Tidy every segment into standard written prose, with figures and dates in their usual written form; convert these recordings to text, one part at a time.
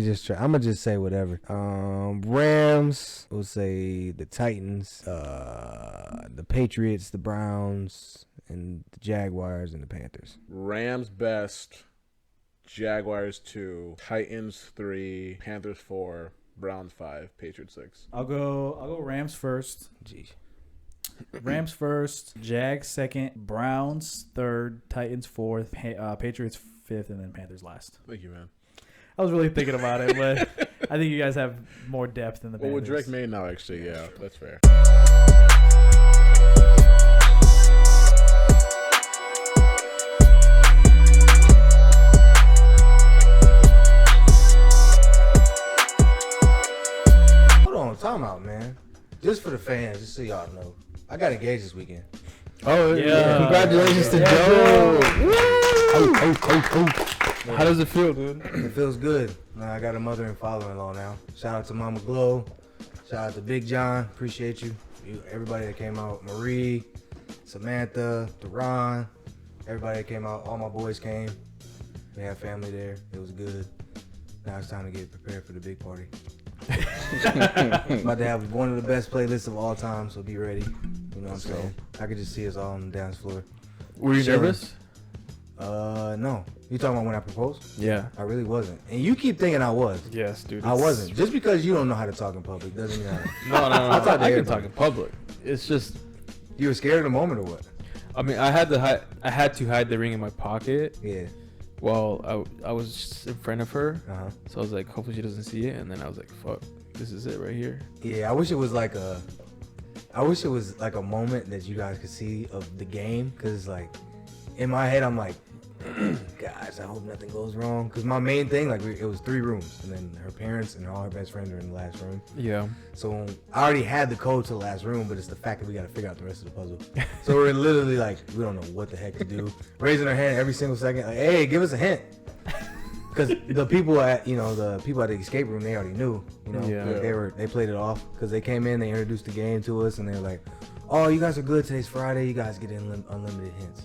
I'm gonna just say whatever. Rams. We'll say the Titans. The Patriots, the Browns, and the Jaguars and the Panthers. Rams best. Jaguars 2. Titans 3. Panthers 4. Browns 5. Patriots 6. I'll go Rams first. Jeez. Rams first. Jags second. Browns third. Titans fourth. Patriots fifth, and then Panthers last. Thank you, man. I was really thinking about it, but I think you guys have more depth in the Panthers. Well, with Drake May now, actually, yeah, that's fair. Hold on, time out, man. Just for the fans, just so y'all know, I got engaged this weekend. Oh yeah! Congratulations to Joe. How does it feel, dude? It feels good. I got a mother and father-in-law now. Shout out to Mama Glow. Shout out to Big John. Appreciate you. Everybody that came out. Marie, Samantha, Deron. Everybody that came out. All my boys came. We had family there. It was good. Now it's time to get prepared for the big party. About to have one of the best playlists of all time, so be ready. You know what I'm saying? I could just see us all on the dance floor. Were you nervous? No. You talking about when I proposed? Yeah. I really wasn't. And you keep thinking I was. Yes, dude. I wasn't. Just because you don't know how to talk in public doesn't mean No. I can talk talk in public. It's just, You were scared of the moment or what? I mean, I had to hide the ring in my pocket. Yeah. While I was just in front of her. Uh-huh. So I was like, hopefully she doesn't see it. And then I was like, fuck, this is it right here. Yeah, I wish it was like a moment that you guys could see of the game. Because, like, in my head, I'm like, guys, I hope nothing goes wrong. Because my main thing, like, it was 3 rooms. And then her parents and all her best friends are in the last room. Yeah. So I already had the code to the last room, but it's the fact that we got to figure out the rest of the puzzle. So we're literally like, we don't know what the heck to do. Raising our hand every single second, like, hey, give us a hint. Because the people at the escape room, they already knew. You know, Yeah. Like they played it off because they came in, they introduced the game to us, and they were like, oh, you guys are good. Today's Friday. You guys get unlimited hints.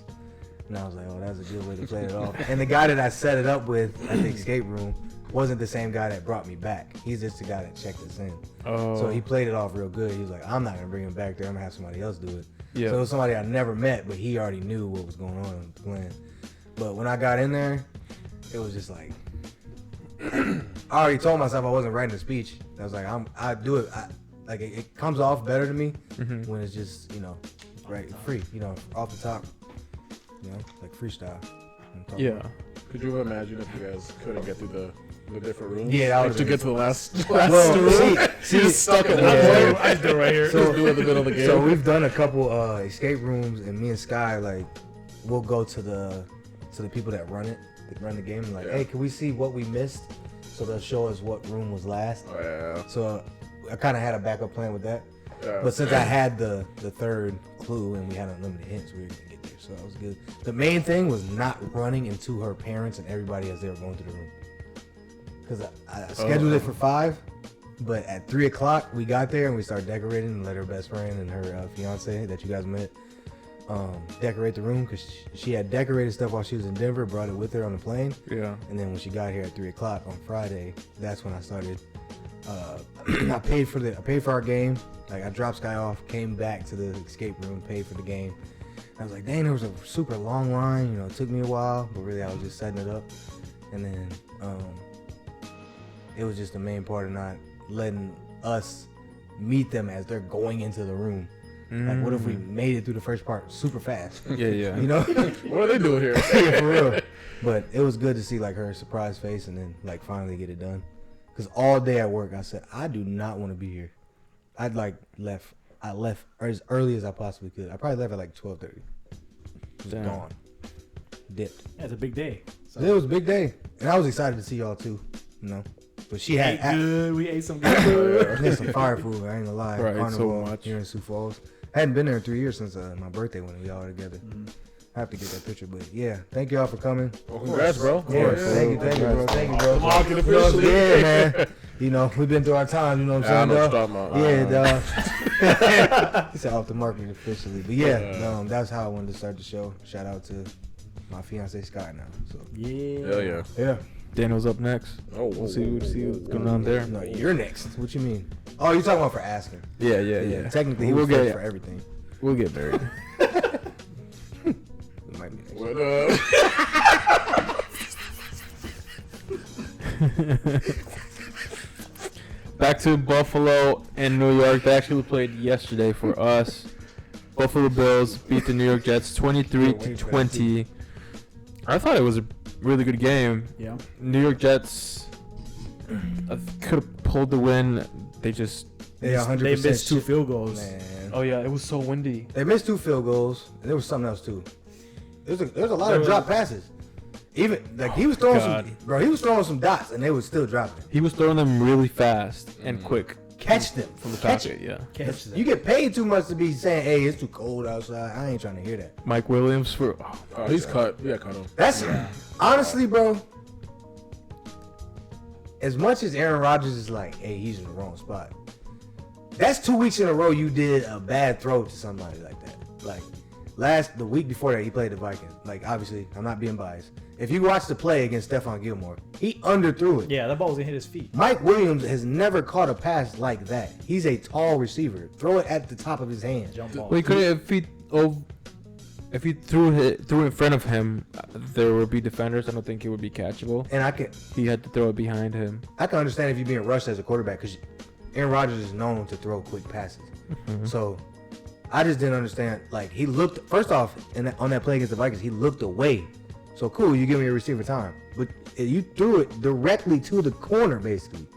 And I was like, oh, that's a good way to play it off. And the guy that I set it up with at the escape room wasn't the same guy that brought me back. He's just the guy that checked us in. Oh. So he played it off real good. He was like, I'm not going to bring him back there. I'm going to have somebody else do it. Yeah. So it was somebody I never met, but he already knew what was going on in the plan. But when I got in there, it was just like, I already told myself I wasn't writing a speech. I was like, I do it. It comes off better to me when it's just, right, free, off the top. Like freestyle. Yeah. Could you imagine if you guys couldn't get through the different rooms? Yeah, like to get to the last well, room. See, stuck in that. I do it right here. So, do it in the middle of the game. So we've done a couple escape rooms, and me and Sky, like, we'll go to the people that run the game, and like, hey, can we see what we missed? So they'll show us what room was last. Oh yeah. So I kind of had a backup plan with that. Yeah. But since I had the third clue and we had unlimited hints, we were gonna get there. So that was good. The main thing was not running into her parents and everybody as they were going to the room. Because I scheduled it for 5, but at 3 o'clock we got there and we started decorating and let her best friend and her fiance that you guys met decorate the room because she had decorated stuff while she was in Denver, brought it with her on the plane. Yeah. And then when she got here at 3 o'clock on Friday, that's when I started. I paid for our game. Like, I dropped Sky off, came back to the escape room, paid for the game. I was like, dang, there was a super long line. It took me a while, but really I was just setting it up. And then it was just the main part of not letting us meet them as they're going into the room. Like, what if we made it through the first part super fast? Yeah. What are they doing here? Yeah, for real. But it was good to see, like, her surprise face and then, like, finally get it done. Because all day at work, I said, I do not want to be here. I left as early as I possibly could. I probably left at like 12:30. Just gone. Dipped. That's a big day. So. It was a big day. And I was excited to see y'all too, But she had we ate some good food. We had some fire food, I ain't gonna lie. Right, Carnival so much. here in Sioux Falls. I hadn't been there in 3 years since my birthday when we all were together. I have to get that picture, but yeah, thank y'all for coming. Well, congrats, bro. Yeah, thank you, bro. Lock it officially. Yeah, man. We've been through our time, you know what I'm saying, I know dog? what you're Yeah, dog. He said off the market officially. But yeah, that's how I wanted to start the show. Shout out to my fiance Sky now. So Yeah. Hell yeah. yeah. Daniel's up next. Oh, We'll see what's going on there. No, you're next. What you mean? Oh, you're talking about for asking. Yeah. Technically, he We'll was get- first for everything. We'll get married. He might be next. What up? Back to Buffalo and New York. They actually played yesterday for us. Buffalo Bills beat the New York Jets 23-20. I thought it was a really good game. Yeah. New York Jets could have pulled the win. They just They 100% They missed 2 shit. field goals. Man. Oh yeah, it was so windy. They missed 2 field goals, and there was something else too. There's a lot of drop passes. Even like he was throwing God. he was throwing some dots, and they would still drop them. He was throwing them really fast and quick Catch them from the Catch pocket. Yeah. Catch them. You get paid too much to be saying, "Hey, it's too cold outside." I ain't trying to hear that. Mike Williams for. Oh, he's cut. Yeah, cut him. That's honestly, bro. As much as Aaron Rodgers is like, "Hey, he's in the wrong spot." That's 2 weeks in a row you did a bad throw to somebody like that. Like the week before that, he played the Vikings. Like obviously, I'm not being biased. If you watch the play against Stephon Gilmore, he underthrew it. Yeah, that ball was gonna hit his feet. Mike Williams has never caught a pass like that. He's a tall receiver. Throw it at the top of his hand. Jump ball. Well, he could if he threw it in front of him, there would be defenders. I don't think it would be catchable. And He had to throw it behind him. I can understand if you're being rushed as a quarterback because Aaron Rodgers is known to throw quick passes. So I just didn't understand. Like he looked first off on that play against the Vikings, he looked away. So cool, you give me a receiver time, but you threw it directly to the corner, basically.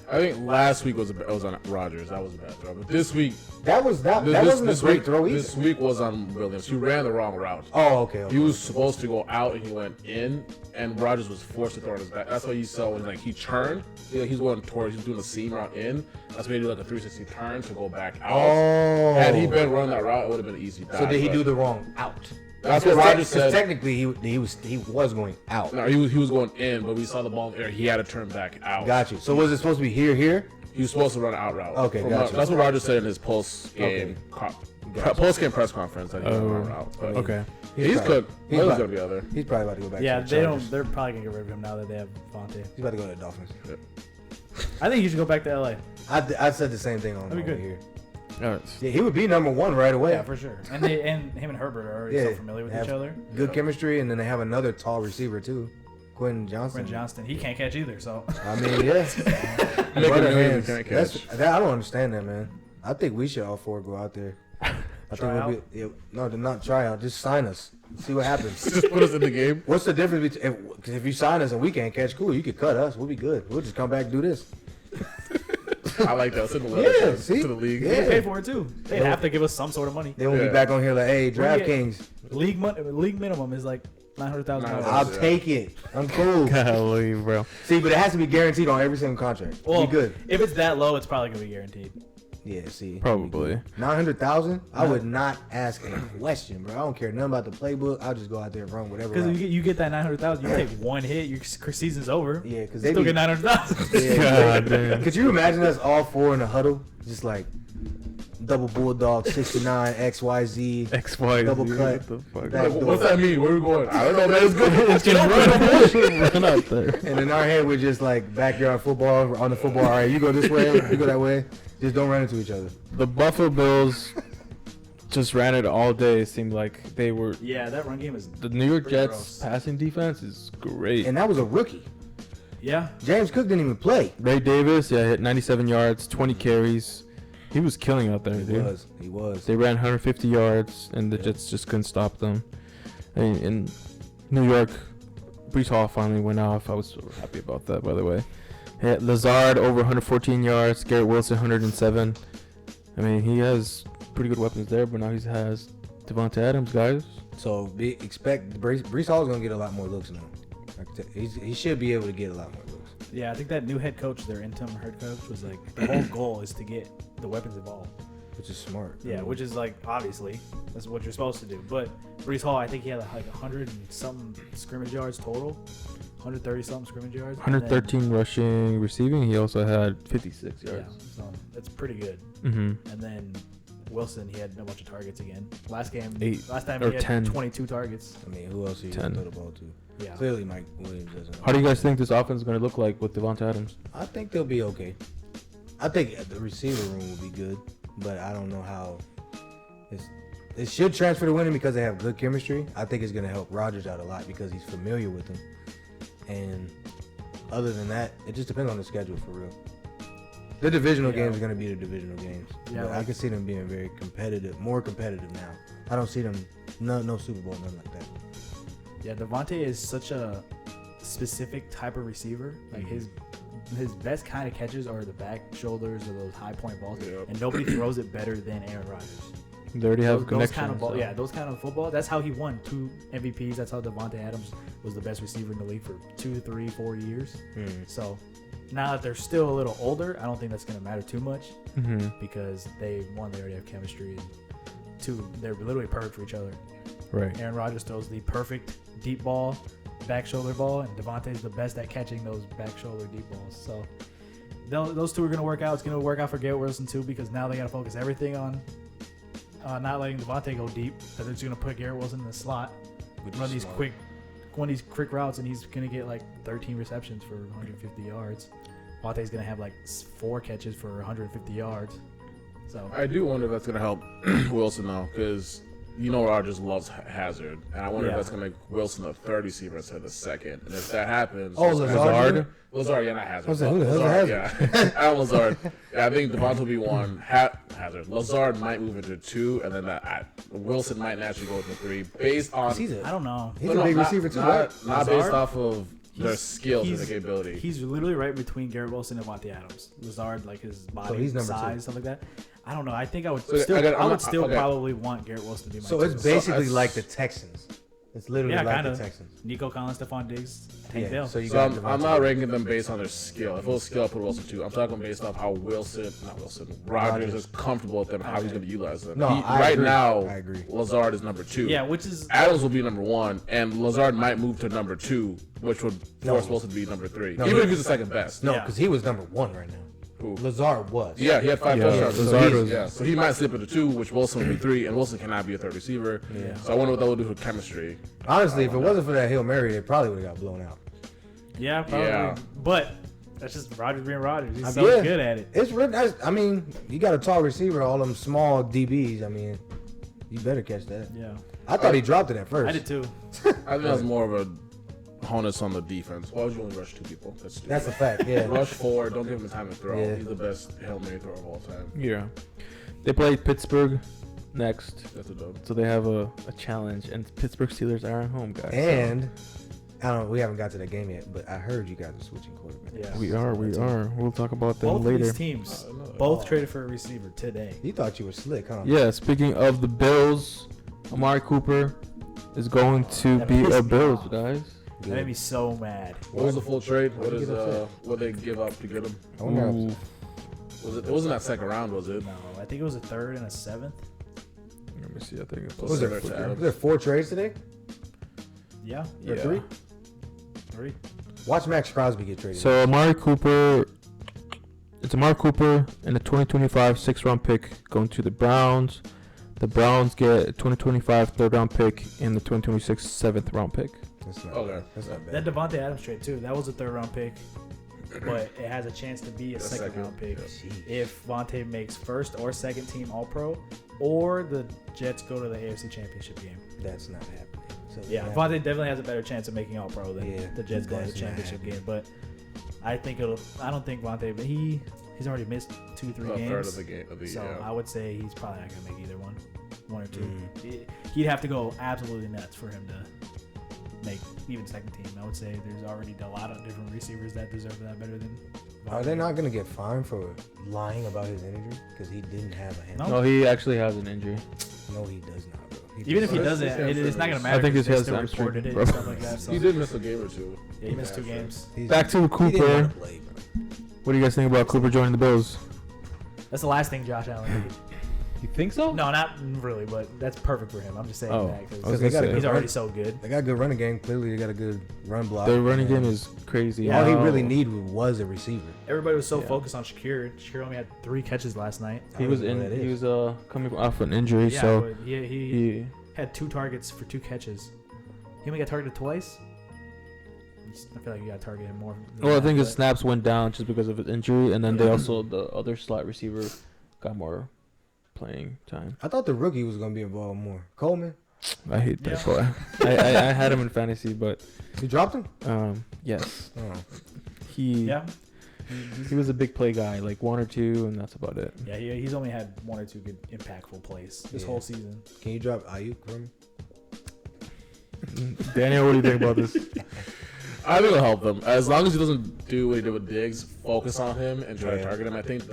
I think last week was on Rodgers. That was a bad throw. But this week, That wasn't a great throw either. This week was on Williams. He ran the wrong route. Oh, okay. He was supposed to go out and he went in, and Rodgers was forced to throw on his back. That's why you saw when he turned. He's going towards. He's doing a seam route in. That's why he did like a 360 turn to go back out. Oh. Had he been running that route, it would have been an easy. So did he do the wrong out? That's what Rodgers Because said. technically, he was going out. No, he was going in, but we saw the ball in the air. He had to turn back out. Got you. So was it supposed to be here? He was supposed to run an out route. Okay, gotcha. That's what Rodgers said in his post-game press conference. That he ran a route. But Okay. he's cooked. He's about- gonna be out there. He's probably about to go back. Yeah, to the they Chargers. don't. They're probably gonna get rid of him now that they have Vontae. He's about to go to the Dolphins. I think you should go back to LA. I said the same thing on That'd be over good. here. All right. Yeah, he would be number 1 right away. Yeah, for sure. And him and Herbert are already so familiar with they each have other. Good chemistry, and then they have another tall receiver too, Quentin Johnson. Brent Johnston, he can't catch either. So I mean, yeah. Make Butter him hands. can't That's- catch. that- I don't understand that, man. I think we should all 4 go out there. I Try think out? no, not try out. Just sign us. See what happens. Just put us in the game. What's the difference between if you sign us and we can't catch? Cool, you could cut us. We'll be good. We'll just come back and do this. I like that. Send the Yeah, letter see? to the league. Yeah. they pay for it too. They'd have to give us some sort of money. Then we'll be Yeah. back on here like, hey, We'll get- DraftKings, League minimum is like $900,000. I'll Yeah. take it. I'm cool. Golly, bro. See, but it has to be guaranteed on every single contract. Well, be good. if it's that low, it's probably gonna be guaranteed. Yeah, see. Probably. 900,000. I would not ask a question, bro. I don't care nothing about the playbook. I'll just go out there and run whatever. Because route. you get that 900,000, you take one hit, your season's over. Yeah, because You they still be, get 900,000. yeah, God damn. Could you imagine us all 4 in a huddle, just like double bulldog, 69 XYZ, XY. Double cut. What the fuck? That- What's that mean? Where are we going? I don't know, man. It's good. It's just run out there. and in our head we're just like backyard football. We're on the football. All right, you go this way, you go that way. Just don't run into each other. The Buffalo Bills just ran it all day. It seemed like they were. Yeah, that run game is. The New York Pretty Jets gross. passing defense is great. And that was a rookie. Yeah. James Cook didn't even play. Ray Davis, yeah, hit 97 yards, 20 carries. He was killing out there, He dude. was. He was. They ran 150 yards, and the Jets just couldn't stop them. I mean, in New York, Brees Hall finally went off. I was so happy about that, by the way. Yeah, Lazard over 114 yards. Garrett Wilson 107. I mean, he has pretty good weapons there, but now he has Devontae Adams, guys. So expect Brees Hall's gonna get a lot more looks now. He should be able to get a lot more looks. Yeah, I think that new head coach, their interim head coach, was like, the whole goal is to get the weapons involved. Which is smart. Yeah, which is like, obviously, that's what you're supposed to do. But Brees Hall, I think he had like 100 and something scrimmage yards total. 130 something scrimmage yards. and then- 113 rushing, receiving. He also had 56 Yeah, yards. so that's pretty good. Mm-hmm. And then Wilson, he had a bunch of targets again. Last time 8 he or had 10. 22 targets. I mean, who else are you 10. going to throw the ball to? Yeah. Clearly, Mike Williams doesn't. How do you guys think this offense is going to look like with Devonta Adams? I think they'll be okay. I think the receiver room will be good, but I don't know how. It should transfer to winning because they have good chemistry. I think it's going to help Rodgers out a lot because he's familiar with them. And other than that, it just depends on the schedule for real. The divisional games are going to be the divisional games. Yeah, But I can see them being very competitive, more competitive now. I don't see them, no Super Bowl, nothing like that. Yeah, Devontae is such a specific type of receiver. Like his best kind of catches are the back shoulders or those high point balls, and nobody throws it better than Aaron Rodgers. They already have Those connections. kind of ball, so. yeah, those kind of football. That's how he won 2 MVPs. That's how Devontae Adams was the best receiver in the league for 2, 3, 4 years. So now that they're still a little older, I don't think that's going to matter too much because they already have chemistry, and 2, they're literally perfect for each other. Right. Aaron Rodgers throws the perfect deep ball, back shoulder ball, and Devontae's the best at catching those back shoulder deep balls. So those 2 are going to work out. It's going to work out for Garrett Wilson too because now they got to focus everything on not letting Devontae go deep. That they're just going to put Garrett Wilson in the slot, run these quick routes, and he's going to get like 13 receptions for 150 yards. Devontae's going to have like 4 catches for 150 yards. So I do wonder if that's going to help Wilson now because you know Rodgers loves Hazard, and I wonder if that's going to make Wilson a third receiver instead of the second. And if that happens, Lazard? Lazard, yeah, not Hazard. Who the hell's Hazard? Yeah, Alan Lazard. Yeah, I think Devonta will be 1. Hazard. Lazard might move into 2, and then Wilson might naturally go into 3 based on. I don't know. He's a big receiver too, right? Not based off of their skills and their capability. He's literally right between Garrett Wilson and Devontae Adams. Lazard, like his body he's number size, 2. stuff like that. I don't know. I think I would So probably want Garrett Wilson to be my So 2. it's basically like the Texans. It's literally like kinda. the Texans. Nico Collins, Stephon Diggs, Tank Dell. So you So got I'm Devontae. not ranking them based on their skill. If it was skill, I put Wilson 2. I'm talking based off how Rodgers is comfortable with them and how he's going to utilize them. No, I right agree. now, I agree. Lazard is number 2. Yeah, which is Adams will be number 1, and Lazard might move to number 2, which would force Wilson to be number 3. No, Even if he's the second best. No, Yeah. because he was number 1 right now. Who? Lazard was. Yeah, he had 5 Yeah, touchdowns. Lazard was- So he might slip into 2, which Wilson will be 3, and Wilson cannot be a third receiver. Yeah. So I wonder what that will do for chemistry. Honestly, if it wasn't for that Hail Mary, they probably would have got blown out. yeah, probably. Yeah. But that's just Rodgers being Rodgers. He's I so mean, yeah. good at it. It's really nice. I mean, you got a tall receiver, all them small DBs. I mean, you better catch that. Yeah, I thought he dropped it at first. I did too. I think that's more of a honus on the defense. Why would you only rush 2 people? That's stupid. That's a fact. Yeah. Rush 4, don't give him the time to throw. Yeah. He's the best Hail Mary thrower of all time. Yeah. They play Pittsburgh next, That's a dub. so they have a challenge, and Pittsburgh Steelers are at home, guys. And I don't. We haven't got to that game yet, but I heard you guys are switching quarterbacks. Yeah, We are. We'll talk about them Both of later. these teams both traded for a receiver today. You thought you were slick, huh? Yeah, speaking of the Bills, Amari Cooper is going to That be pissed a me Bills, off. guys. That made me so mad. What was the full trade? What Why'd you is get upset? what they give up to get him? I wonder how- Ooh. It wasn't that second round, was it? No, I think it was a 3rd and a 7th. Let me see. I think it's Was there, Similar to Adams. was there 4 trades today? Yeah, Or 3? 3. Watch Max Crosby get traded. So Amari Cooper, it's Amari Cooper and a 2025 6th-round pick going to the Browns. The Browns get a 2025 3rd-round pick and the 2026 7th-round pick. That's not, Okay. that's not That bad. Devontae Adams trade too. That was a 3rd round pick, but it has a chance to be a second round pick if Vontae makes 1st or 2nd team All Pro, or the Jets go to the AFC Championship game. That's not happening. So Yeah, Vontae definitely has a better chance of making All Pro than Yeah, the Jets going to the that's not championship game. But I don't think Vontae, but he's already missed 2-3 A games. third of the game. Of the, So yeah. I would say he's probably not gonna make either one or 2. Mm. He'd have to go absolutely nuts for him to make even 2nd team. I would say there's already a lot of different receivers that deserve that better than. Are they not going to get fined for lying about his injury? Because he didn't have a hand. No. No, he actually has an injury. No, he does not, bro. Even if he It's doesn't, hamstring. it's not gonna matter. I think 'cause it's they his still hamstring, reported it bro. and stuff like that. So He did miss a game or 2. yeah, he missed 2 games. Back to He didn't Cooper. wanna play, bro. What do you guys think about Cooper joining the Bills? That's the last thing Josh Allen did. You think so? No, not really, but that's perfect for him. I'm just saying Oh, that I was because gonna say. he's already so good. They got a good running game. Clearly, they got a good run block. Their running game is crazy. All he Now, really needed was a receiver. Everybody was so Yeah. focused on Shakir. Shakir only had 3 catches last night. I He don't was even know what that He is. was coming off an injury, Yeah, so but he he. had 2 targets for 2 catches. He only got targeted twice. I feel like you got to target him more. than Well, I that, think his but- snaps went down just because of his injury, and then they also the other slot receiver got more playing time. I thought the rookie was gonna be involved more. Coleman, I hate that Yeah. boy. I had him in fantasy, but you dropped him. yes, Oh. he Yeah. he was a big play guy, like 1 or 2, and that's about it. Yeah, he's only had 1 or 2 good impactful plays this Yeah. whole season. Can you drop Ayuk for me? Daniel, what do you think about this? I think it'll help them as long as he doesn't do what he did with Diggs. Focus on him and try to Yeah. target him. I think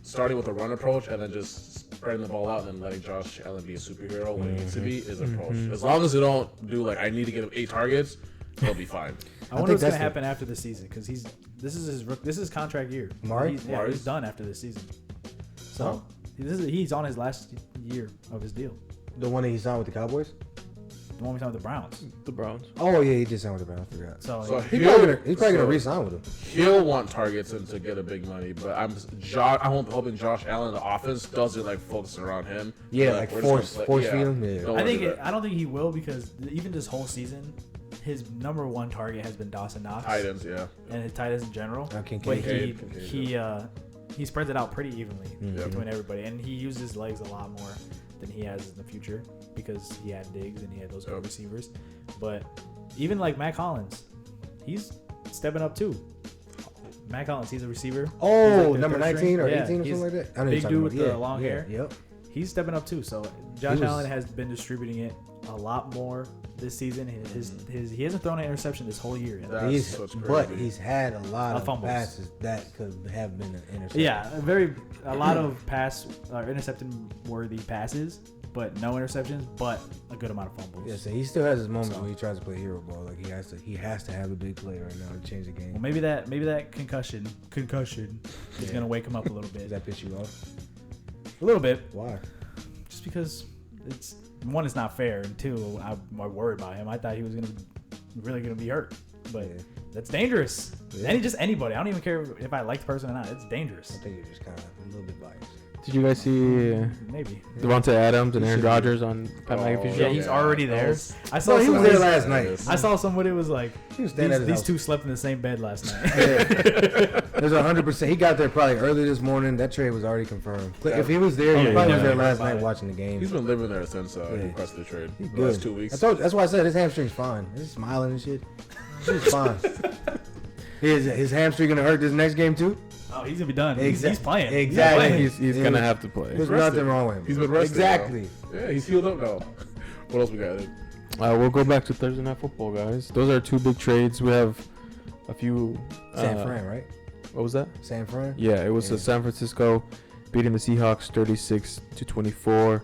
starting with a run approach and then just spreading the ball out and then letting Josh Allen be a superhero when he needs to be is an approach. As long as they don't do like I need to get him 8 targets, they'll be fine. I I wonder think what's gonna that's happen after the season because this is his contract year. Mari? He's Mari's? done after this season. So Huh? he's on his last year of his deal. The one that he signed with the Cowboys. The one we signed with the Browns. The Browns. Oh yeah, he did sign with the Browns. I forgot. So, So He's probably gonna re-sign with him. He'll want targets and to get a big money, but I'm hoping Josh Allen, the offense, doesn't like focus around him. Yeah, But, like we're just gonna force play- feed him. Yeah. Don't I wanna think do that. I don't think he will because even this whole season, his number 1 target has been Dawson Knox Tight ends, yeah. and his tight ends in general. Kincaid. But Kincaid, he spreads it out pretty evenly Mhm. between everybody, and he uses his legs a lot more than he has in the future because he had Diggs and he had those good Yep. receivers. But even like Matt Collins, he's stepping up too. Matt Collins, he's a receiver. Oh, He's like their number third 19 or string. Yeah, 18 or he's something like that. I know big you're talking dude with about. the long hair. Yep. He's stepping up too. So Josh was- Allen has been distributing it a lot more this season. He hasn't thrown an interception this whole year yet. That's what's But crazy. he's had a lot of fumbles. passes that could have been an interception. Yeah, a lot of interception worthy passes, but no interceptions, but a good amount of fumbles. Yeah, so he still has his moments So- where he tries to play hero ball. Like he has to have a big play right now to change the game. Well, maybe that concussion is gonna wake him up a little Does bit. that piss you off? A little bit, Why? just because it's 1, it's not fair, and 2, I'm worried about him. I thought he was really gonna be hurt, but Yeah. that's dangerous. Yeah. Just anybody. I don't even care if I like the person or not. It's dangerous. I think you're just kind of a little bit biased. Did you guys see Maybe. Devontae Adams and He Aaron should be. Rodgers on Pat McAfee's Yeah, show? he's already there. I saw No, he was somebody- there last night. I saw somebody was like, He was standing at his these house. 2 slept in the same bed last night. There's 100%. He got there probably early this morning. That trade was already confirmed. If he was there, he Yeah, probably yeah, was there yeah. last About night it. watching the game. He's been living there since he Yeah. requested the trade. He's The good. last 2 weeks. That's why I said his hamstring's fine. He's smiling and shit. He's fine. His hamstring gonna hurt this next game too? Oh, he's gonna be done. Exact- He's playing. exactly. He's He's It gonna was- have to play. There's rested. nothing wrong with him. He's been rested, Exactly. Yeah, he's healed up now. What else we got? We'll go back to Thursday Night Football, guys. Those are 2 big trades. We have a few. San Fran, right? What was that? San Fran? Yeah, it was Yeah. San Francisco beating the Seahawks 36-24.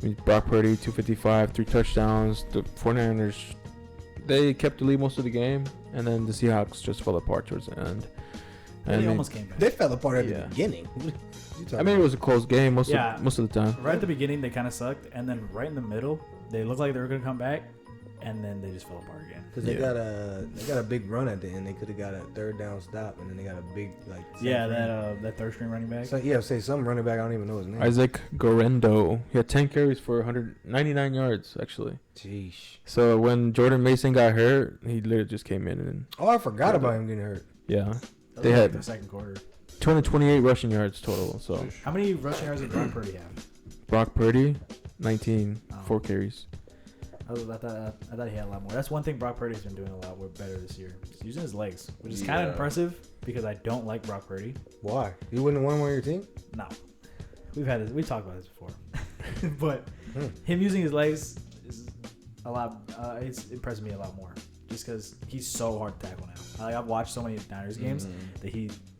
I mean, Brock Purdy 255, 3 touchdowns. The 49ers, they kept the lead most of the game, and then the Seahawks just fell apart towards the end. He And almost came back. They fell apart at Yeah. the beginning. What you talking I mean, it was a close game most Yeah. of the time. Right at the beginning, they kind of sucked, and then right in the middle, they looked like they were gonna come back, and then they just fell apart again. Because they Yeah. got a big run at the end. They could have got a 3rd down stop, and then they got a big San Yeah, Fran. that 3rd string running back. So say some running back. I don't even know his name. Isaac Gorendo, he had 10 carries for 199 yards, actually. Jeez. So when Jordan Mason got hurt, he literally just came in and, Oh, I forgot about him getting hurt. yeah, That they was had- like the 2nd quarter. 228 rushing yards total. So How many rushing yards did Brock Purdy have? Brock Purdy, 19, Oh. 4 carries. I thought he had a lot more. That's one thing Brock Purdy's been doing a lot better this year. He's using his legs, which is kind of Yeah. impressive because I don't like Brock Purdy. Why? You wouldn't have won one on your team? No, we've talked about this before, but Hmm. him using his legs is a lot. It's impressed me a lot more, just because he's so hard to tackle now. I've watched so many Niners games that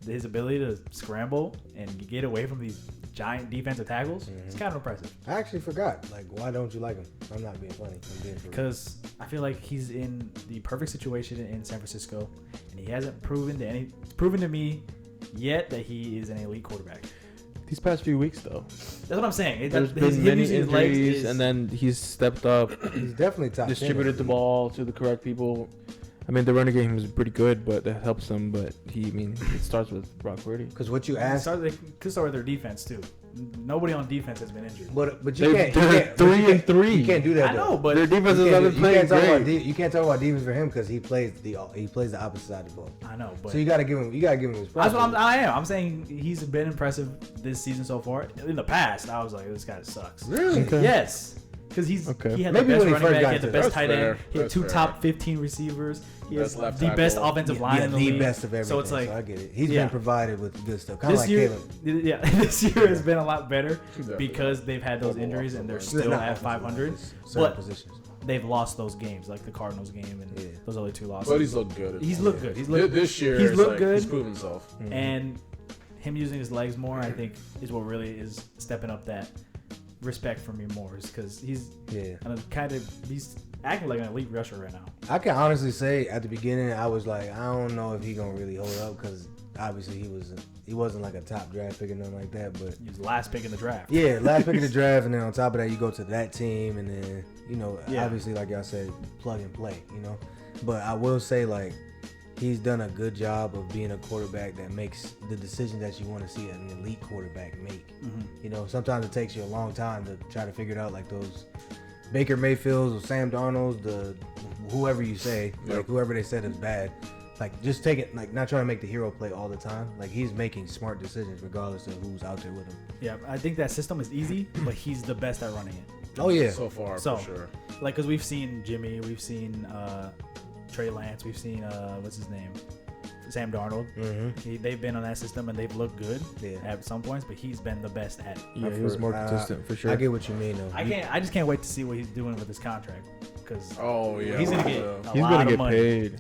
his ability to scramble and get away from these giant defensive tackles is kind of impressive. I actually forgot. Like, why don't you like him? I'm not being funny. I'm being for real. Because I feel like he's in the perfect situation in San Francisco, and he hasn't proven to me yet that he is an elite quarterback. these past few weeks though. That's what I'm saying. There's been many injuries, and then he's stepped up, He's definitely top 10. distributed the ball to the correct people. I mean, the running game is pretty good, but that helps them. But it starts with Brock Purdy. Because what you They asked, could start with their defense too. Nobody on defense has been injured. but you can't. They're 3-3. You can't do that. I know, though. but Their defense is not playing great. You can't talk about defense for him because he plays the opposite side of the ball. I know, but So you gotta give him his props. that's what I am. I'm saying he's been impressive this season so far. In the past, I was like, this guy sucks. Really? Okay. Yes. Because he had Maybe the best when he running first back, got he had the to- best That's tight fair. end, he had That's 2 fair. top 15 receivers, he has Best left the best tackle. offensive line in the the league. best of everything. So it's like, I get it. He's yeah. been provided with good stuff. Kind of this like year, Caleb. yeah, this year has been a lot better Definitely. because they've had those injuries and they're still Not at offensive 500. line, certain But positions. they've lost those games, like the Cardinals game and Yeah. those other 2 losses. But he's looked good. He's looked good. He's looked This year, he's it's looked like, good. He's proven himself. And him using his legs more, I think, is what really is stepping up that respect for me more. Is because he's he's acting like an elite rusher right now. I can honestly say at the beginning I was like, I don't know if he gonna really hold up because obviously he wasn't like a top draft pick or nothing like that. But He was the last pick in the draft. yeah, last pick of the draft, and then on top of that you go to that team, and then Yeah. obviously like y'all said, plug and play. But I will say like he's done a good job of being a quarterback that makes the decisions that you want to see an elite quarterback make. Sometimes it takes you a long time to try to figure it out, like those Baker Mayfields or Sam Darnolds, whoever you say, like whoever they said is bad. Like just take it, like not trying to make the hero play all the time. Like he's making smart decisions regardless of who's out there with him. Yeah, I think that system is easy, but he's the best at running it. Oh yeah, So far, So, for sure. Like, because we've seen Jimmy, we've seen Trey Lance, we've seen what's his name, Sam Darnold. They've been on that system and they've looked good at some points, but he's been the best at it. Yeah, he was more consistent for sure. I get what you mean though. I just can't wait to see what he's doing with his contract because Oh yeah. he's gonna get He's lot gonna of get money. paid. I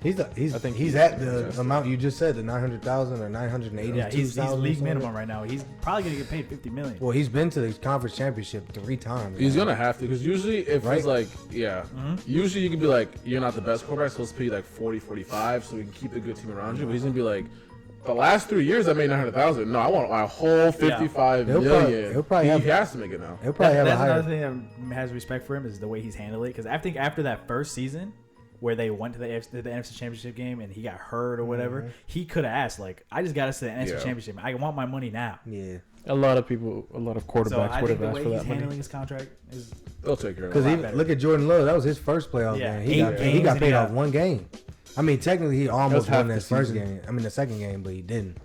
think he's he's at the fantastic. amount you just said, the 900,000 or 982,000. Yeah, he's or league something. minimum right now. He's probably gonna get paid $50 million. Well, he's been to the conference championship 3 times. He's now. gonna have to because usually if Right? it's like usually you can be like you're not the best quarterback, so let's pay you like 40, 45, so we can keep a good team around you. But he's gonna be like, the last 3 years I made 900,000. No, I want a whole 55 million. He'll probably he have- has to make it now. He'll probably have a That's higher. another thing that has respect for him is the way he's handled it. Because I think after that first season, where they went to the NFC Championship game and he got hurt or whatever, he could have asked like, "I just got us to the NFC Yeah. Championship. I want my money now." Yeah, A lot of So quarterbacks I would think have the asked way for he's that money. handling his contract is They'll take care of because it. lot even better. look at Jordan Love. That was his first playoff Yeah, game. 8 He got games and paid he off got- 1 game. I mean, technically he almost half won the that first season. game. I mean, the second game, but he didn't.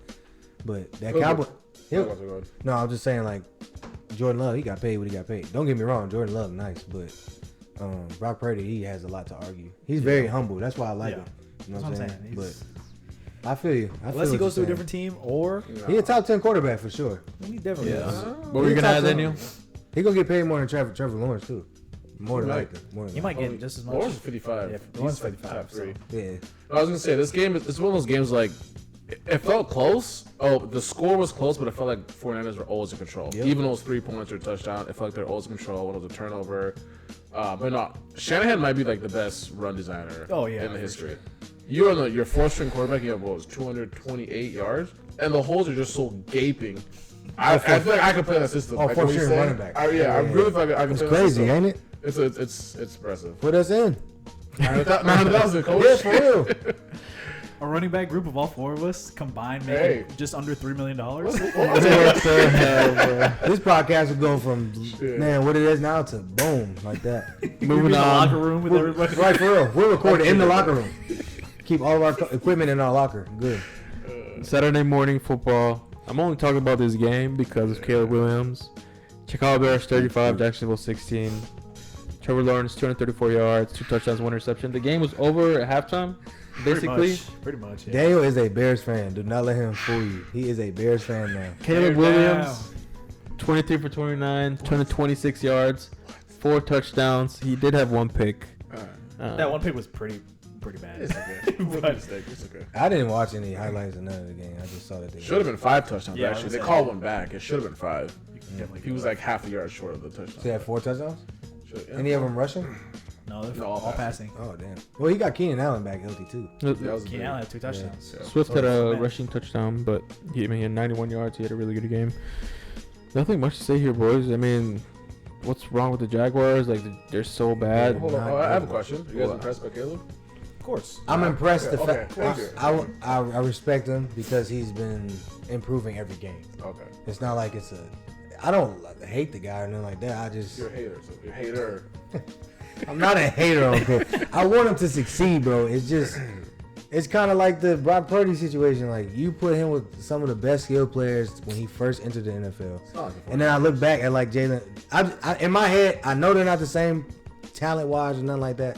But that Go Cowboy. Go he'll- ahead. No, I'm just saying like Jordan Love. He got paid what he got paid. Don't get me wrong, Jordan Love nice, but Brock Purdy, he has a lot to argue. He's very humble. That's why I like him. You know That's what I'm what I'm saying? saying. But I feel you. unless he goes to a different team or He's a top 10 quarterback for sure. he definitely Yeah. is. What were you gonna add, Daniel? He gonna get paid more than Trevor Lawrence too. More than He likely. More than He might likely. get just as much. Lawrence is 55. Yeah, He's Lawrence like 55, top 3. Yeah. I was gonna say this game. It's one of those games like it felt close. Oh, the score was close, but it felt like 49ers were always in control. Yep. Even though it was 3 points or touchdown, it felt like they're always in control when it was a turnover. But no, Shanahan might be like the best run designer in the history. You're on your 4th-string quarterback. You have what was 228 yards, and the holes are just so gaping. I feel like I could play that system. Oh, like what you're 4th-string saying. running back. I really feel like I can It's play that crazy, system. ain't it? It's impressive. Put us in. 900,000, coach. Yeah, for real. A running back group of all 4 of us combined making Hey. just under $3 million. This podcast would go from man what it is now to boom like that. Moving in the locker room with everybody. Right, for real. We're recording in the locker room. Keep all of our equipment in our locker. Good. Saturday morning football. I'm only talking about this game because of Caleb Williams. Chicago Bears 35, Jacksonville 16. Trevor Lawrence 234 yards, 2 touchdowns, 1 interception. The game was over at halftime, basically. Pretty much. Yeah. Daniel is a Bears fan. Do not let him fool you. He is a Bears fan now. Caleb Bears Williams 23 for 29, 226 yards, 4 touchdowns. He did have 1 pick. That one pick was pretty bad. It's okay. But- Mistake. It's okay. I didn't watch any highlights of none of the game. I just saw that they Should have been 5 touchdowns, Yeah, I actually. was They saying. called one back. It should have been 5. Definitely He was like half a yard short of the So he touchdown. had 4 touchdowns? Should- yeah. Any of them rushing? No, they're No, all all passing. Oh damn. Well, he got Keenan Allen back healthy too. That was Keenan big. Allen had 2 touchdowns. Yeah. Swift had a man. rushing touchdown, but he had 91 yards. He had a really good game. Nothing much to say here, boys. I mean, what's wrong with the Jaguars? Like, they're so bad. Hold on, I have a question. You guys impressed by Caleb? Of course. I'm impressed. Okay, I respect him because he's been improving every game. Okay. It's not like it's a. I don't hate the guy or nothing like that. I just. You're a hater. So you're a hater. I'm not a hater on Cole. I want him to succeed, bro. It's just. It's kind of like the Brock Purdy situation. Like, you put him with some of the best skilled players when he first entered the NFL. And then I look back at, like, Jalen. In my head, I know they're not the same talent-wise or nothing like that.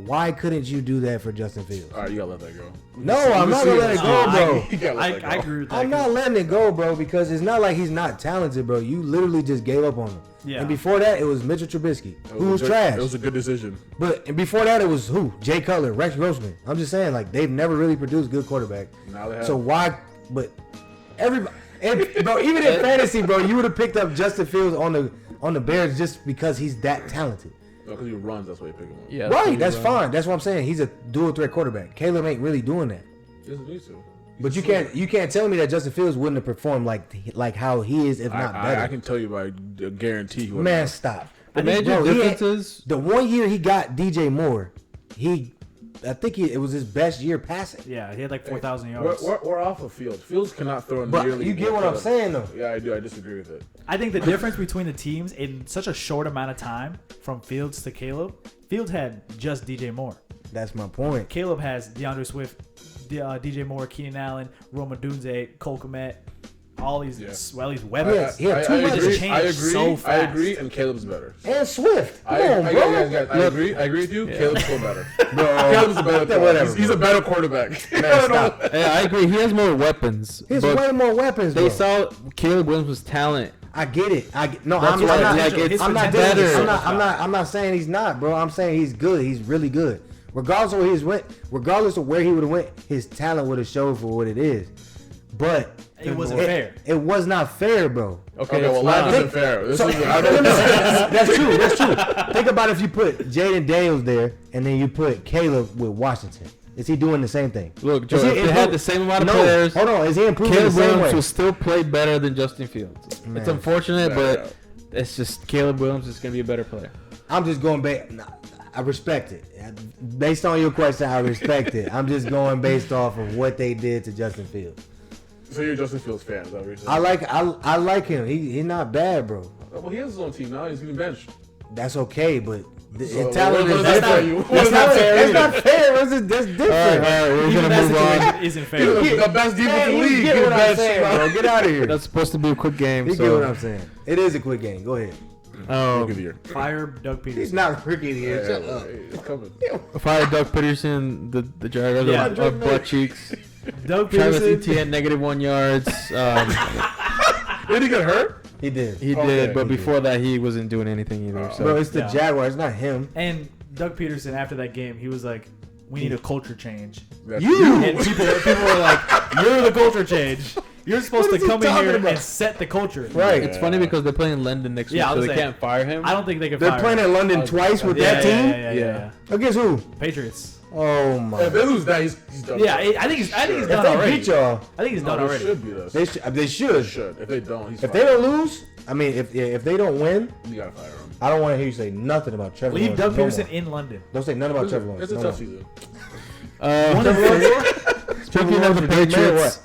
Why couldn't you do that for Justin Fields? All right, you gotta let that go. No, I'm not going to let it go, bro. I agree with that. I'm not letting it go, bro, because it's not like he's not talented, bro. You literally just gave up on him. Yeah. And before that, it was Mitchell Trubisky, who was trash. It was a good decision. And before that, it was who? Jay Cutler, Rex Grossman. I'm just saying, like, they've never really produced good quarterback. Now they have. So why? But everybody, bro, even in fantasy, bro, you would have picked up Justin Fields on the Bears just because he's that talented. No, because he runs, that's why you pick him up. Yeah, Right, that's fine. That's what I'm saying. He's a dual threat quarterback. Caleb ain't really doing that. He doesn't need to. But you can't tell me that Justin Fields wouldn't have performed like how he is, if not better. I can tell you by guarantee. Man, stop. The major differences. The 1 year he got DJ Moore, I think it was his best year passing. Yeah, he had like 4,000 yards. We're off of Fields. Fields cannot throw But nearly. you get what I'm saying, though. Yeah, I do. I disagree with it. I think the difference between the teams in such a short amount of time, from Fields to Caleb, Fields had just DJ Moore. That's my point. Caleb has DeAndre Swift, DJ Moore, Keenan Allen, Rome Odunze, Cole Kmet, all these these weapons. Yeah, I agree. So fast. I agree, and Caleb's better. And Swift. Come on, bro. I agree. I agree with you. Yeah. Caleb's still better. Caleb's a better. Whatever, he's a better quarterback. Man, stop. Yeah, I agree. He has more weapons. He has way more weapons, bro. They saw Caleb Williams' talent. I get it. I'm not saying he's not, bro. I'm saying he's good. He's really good. Regardless of where he would have went, his talent would have showed for what it is. But it wasn't fair. It was not fair, bro. Okay, well, that isn't fair. That's true. That's true. Think about if you put Jaden Daniels there and then you put Caleb with Washington. Is he doing the same thing? Look, Joe, if they had the same amount of players, hold on, is he improving Caleb the same Williams way? will still play better than Justin Fields. Man. It's unfortunate, but it's just Caleb Williams is going to be a better player. I'm just going back. I respect it. Based on your question, I respect it. I'm just going based off of what they did to Justin Fields. So you're a Justin Fields fan, is that what you're saying? I like him. He's not bad, bro. Well, he has his own team now. He's being benched. That's okay, but So talent is that's different. not fair. That's not fair. That's different. All right, we're Even gonna that move on. situation isn't fair. He's the best defense in the league. Get what I'm saying, bro. Get out of here. That's supposed to be a quick game. You get what I'm saying. It is a quick game. Go ahead. Look at the year. Fire Doug Peterson. He's not rookie of the year. Shut up. It's coming. Fire Doug Peterson, the Jaguars are butt cheeks. Doug Travis Peterson. Etienne, -1 yards. Did he get hurt? He did. He did, but before that, he wasn't doing anything either. So. Bro, it's the Jaguars, not him. And Doug Peterson, after that game, he was like, we need a culture change. That's And people were like, you're the culture change. You're supposed What to is he come in talking here about? and set the culture. Right. It's funny because they're playing London next week, Yeah, I so was they saying, can't fire him. I don't think they can They're fire playing him. in London twice with that team? Yeah. Against who? Patriots. Oh, my. If they lose that, he's done. Yeah, I think he's If done they already. beat y'all, I think he's done They already. should beat us. they should. should. If they don't, he's If fired. they don't lose, I mean, if they don't win, You gotta fire him. I don't want to hear you say nothing about Trevor Leave Lawrence. Doug no Peterson more. in London. Don't say nothing about Trevor Lawrence. It's a no tough more. season. Speaking of the Trevor Lawrence or Patriots,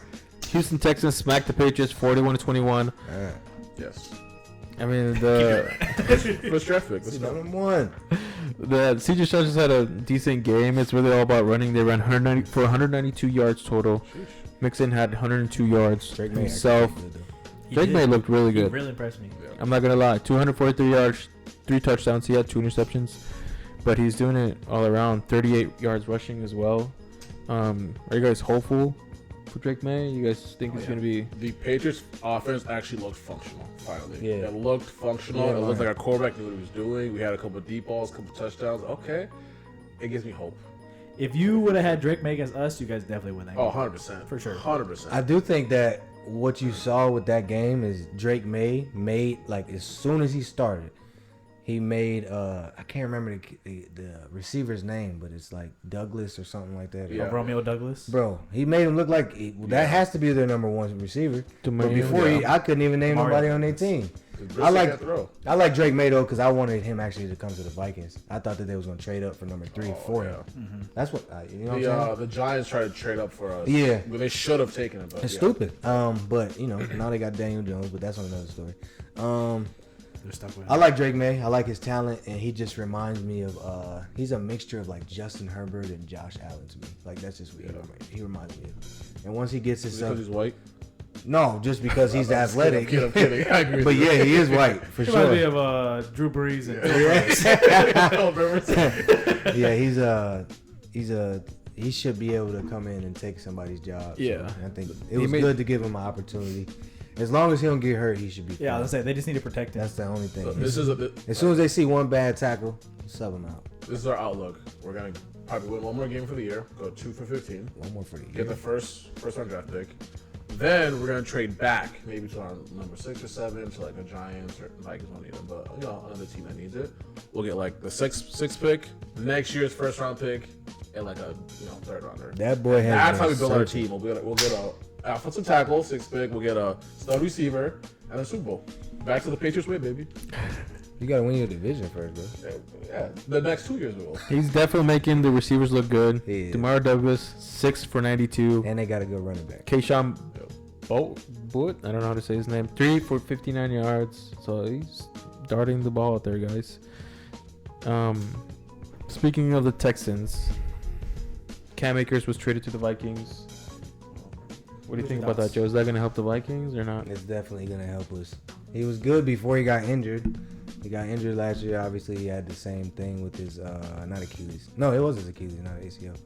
Houston Texans smacked the Patriots 41-21. Yes. I mean, the What's traffic? It's number one. CJ Stroud just had a decent game. It's really all about running. They ran 192 yards total. Mixon had 102 yards Drake May himself. actually did, though. Drake May looked really He good. really impressed me. I'm not gonna lie, 243 yards, 3 touchdowns. He had 2 interceptions, but he's doing it all around. 38 yards rushing as well. Are you guys hopeful for Drake May? You guys think it's gonna be? The Patriots offense actually looked functional. Finally, Yeah. it looked functional. Yeah, It looked right. like our quarterback knew what he was doing. We had a couple of deep balls, a couple of touchdowns. Okay, it gives me hope. If you would have had Drake May against us, you guys definitely win that game. Oh, 100%. For sure. 100%. I do think that what you saw with that game is Drake May made, like, as soon as he started, He made I can't remember the receiver's name, but it's like Douglas or something like that. Yeah. Romeo Douglas. Bro, he made him look like that has to be their number one receiver. But before I couldn't even name nobody on their team. I like Drake May though because I wanted him actually to come to the Vikings. I thought that they was gonna trade up for number 3 for him. Mm-hmm. That's what you know. What I'm saying? The Giants tried to trade up for us. Yeah, but they should have taken it. But it's stupid. But you know now they got Daniel Jones, but that's another story. They're stuck with him. I like Drake May. I like his talent, and he just reminds me of he's a mixture of like Justin Herbert and Josh Allen to me. Like that's just what he reminds me of. And once he gets his because he's white. No, just because he's athletic. I'm kidding. I agree. But yeah, he is white for sure. Reminds me of Drew Brees and he should be able to come in and take somebody's job. Yeah, so I think it was good to give him an opportunity. As long as he don't get hurt, he should be fine. Yeah, I was gonna say they just need to protect him. That's the only thing. So as soon as they see one bad tackle, sub him out. This is our outlook. We're gonna probably win one more game for the year. Go 2 for 15. One more for the year. Get the first round draft pick. Then we're gonna trade back, maybe to our number 6 or 7, to like the Giants or Vikings don't need them, but you know another team that needs it. We'll get like the sixth pick, next year's first round pick, and like a third rounder. That boy has. That's how we build our team. We'll get a offensive tackle, 6th pick. We'll get a stud receiver and a Super Bowl. Back to the Patriots way, baby. You gotta win your division first, bro. Yeah, the next 2 years we will. He's definitely making the receivers look good. DeMar Douglas, 6 for 92. And they got a good running back. Keyshawn Boot, I don't know how to say his name. 3 for 59 yards. So he's darting the ball out there, guys. Speaking of the Texans, Cam Akers was traded to the Vikings. What do you think about that, Joe? Is that going to help the Vikings or not? It's definitely going to help us. He was good before he got injured. He got injured last year. Obviously, he had the same thing with his, not Achilles. No, it was his Achilles, not ACL.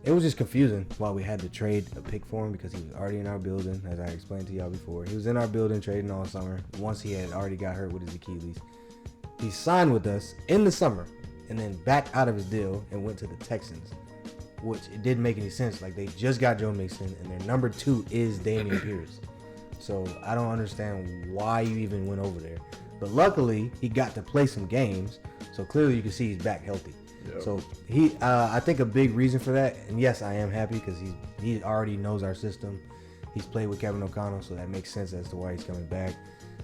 It was just confusing why we had to trade a pick for him because he was already in our building, as I explained to y'all before. He was in our building trading all summer once he had already got hurt with his Achilles. He signed with us in the summer and then backed out of his deal and went to the Texans, which it didn't make any sense. Like, they just got Joe Mixon and their number 2 is Dameon Pierce. So I don't understand why you even went over there. But luckily, he got to play some games, so clearly you can see he's back healthy. Yep. So I think a big reason for that, and yes, I am happy because he already knows our system. He's played with Kevin O'Connell, so that makes sense as to why he's coming back.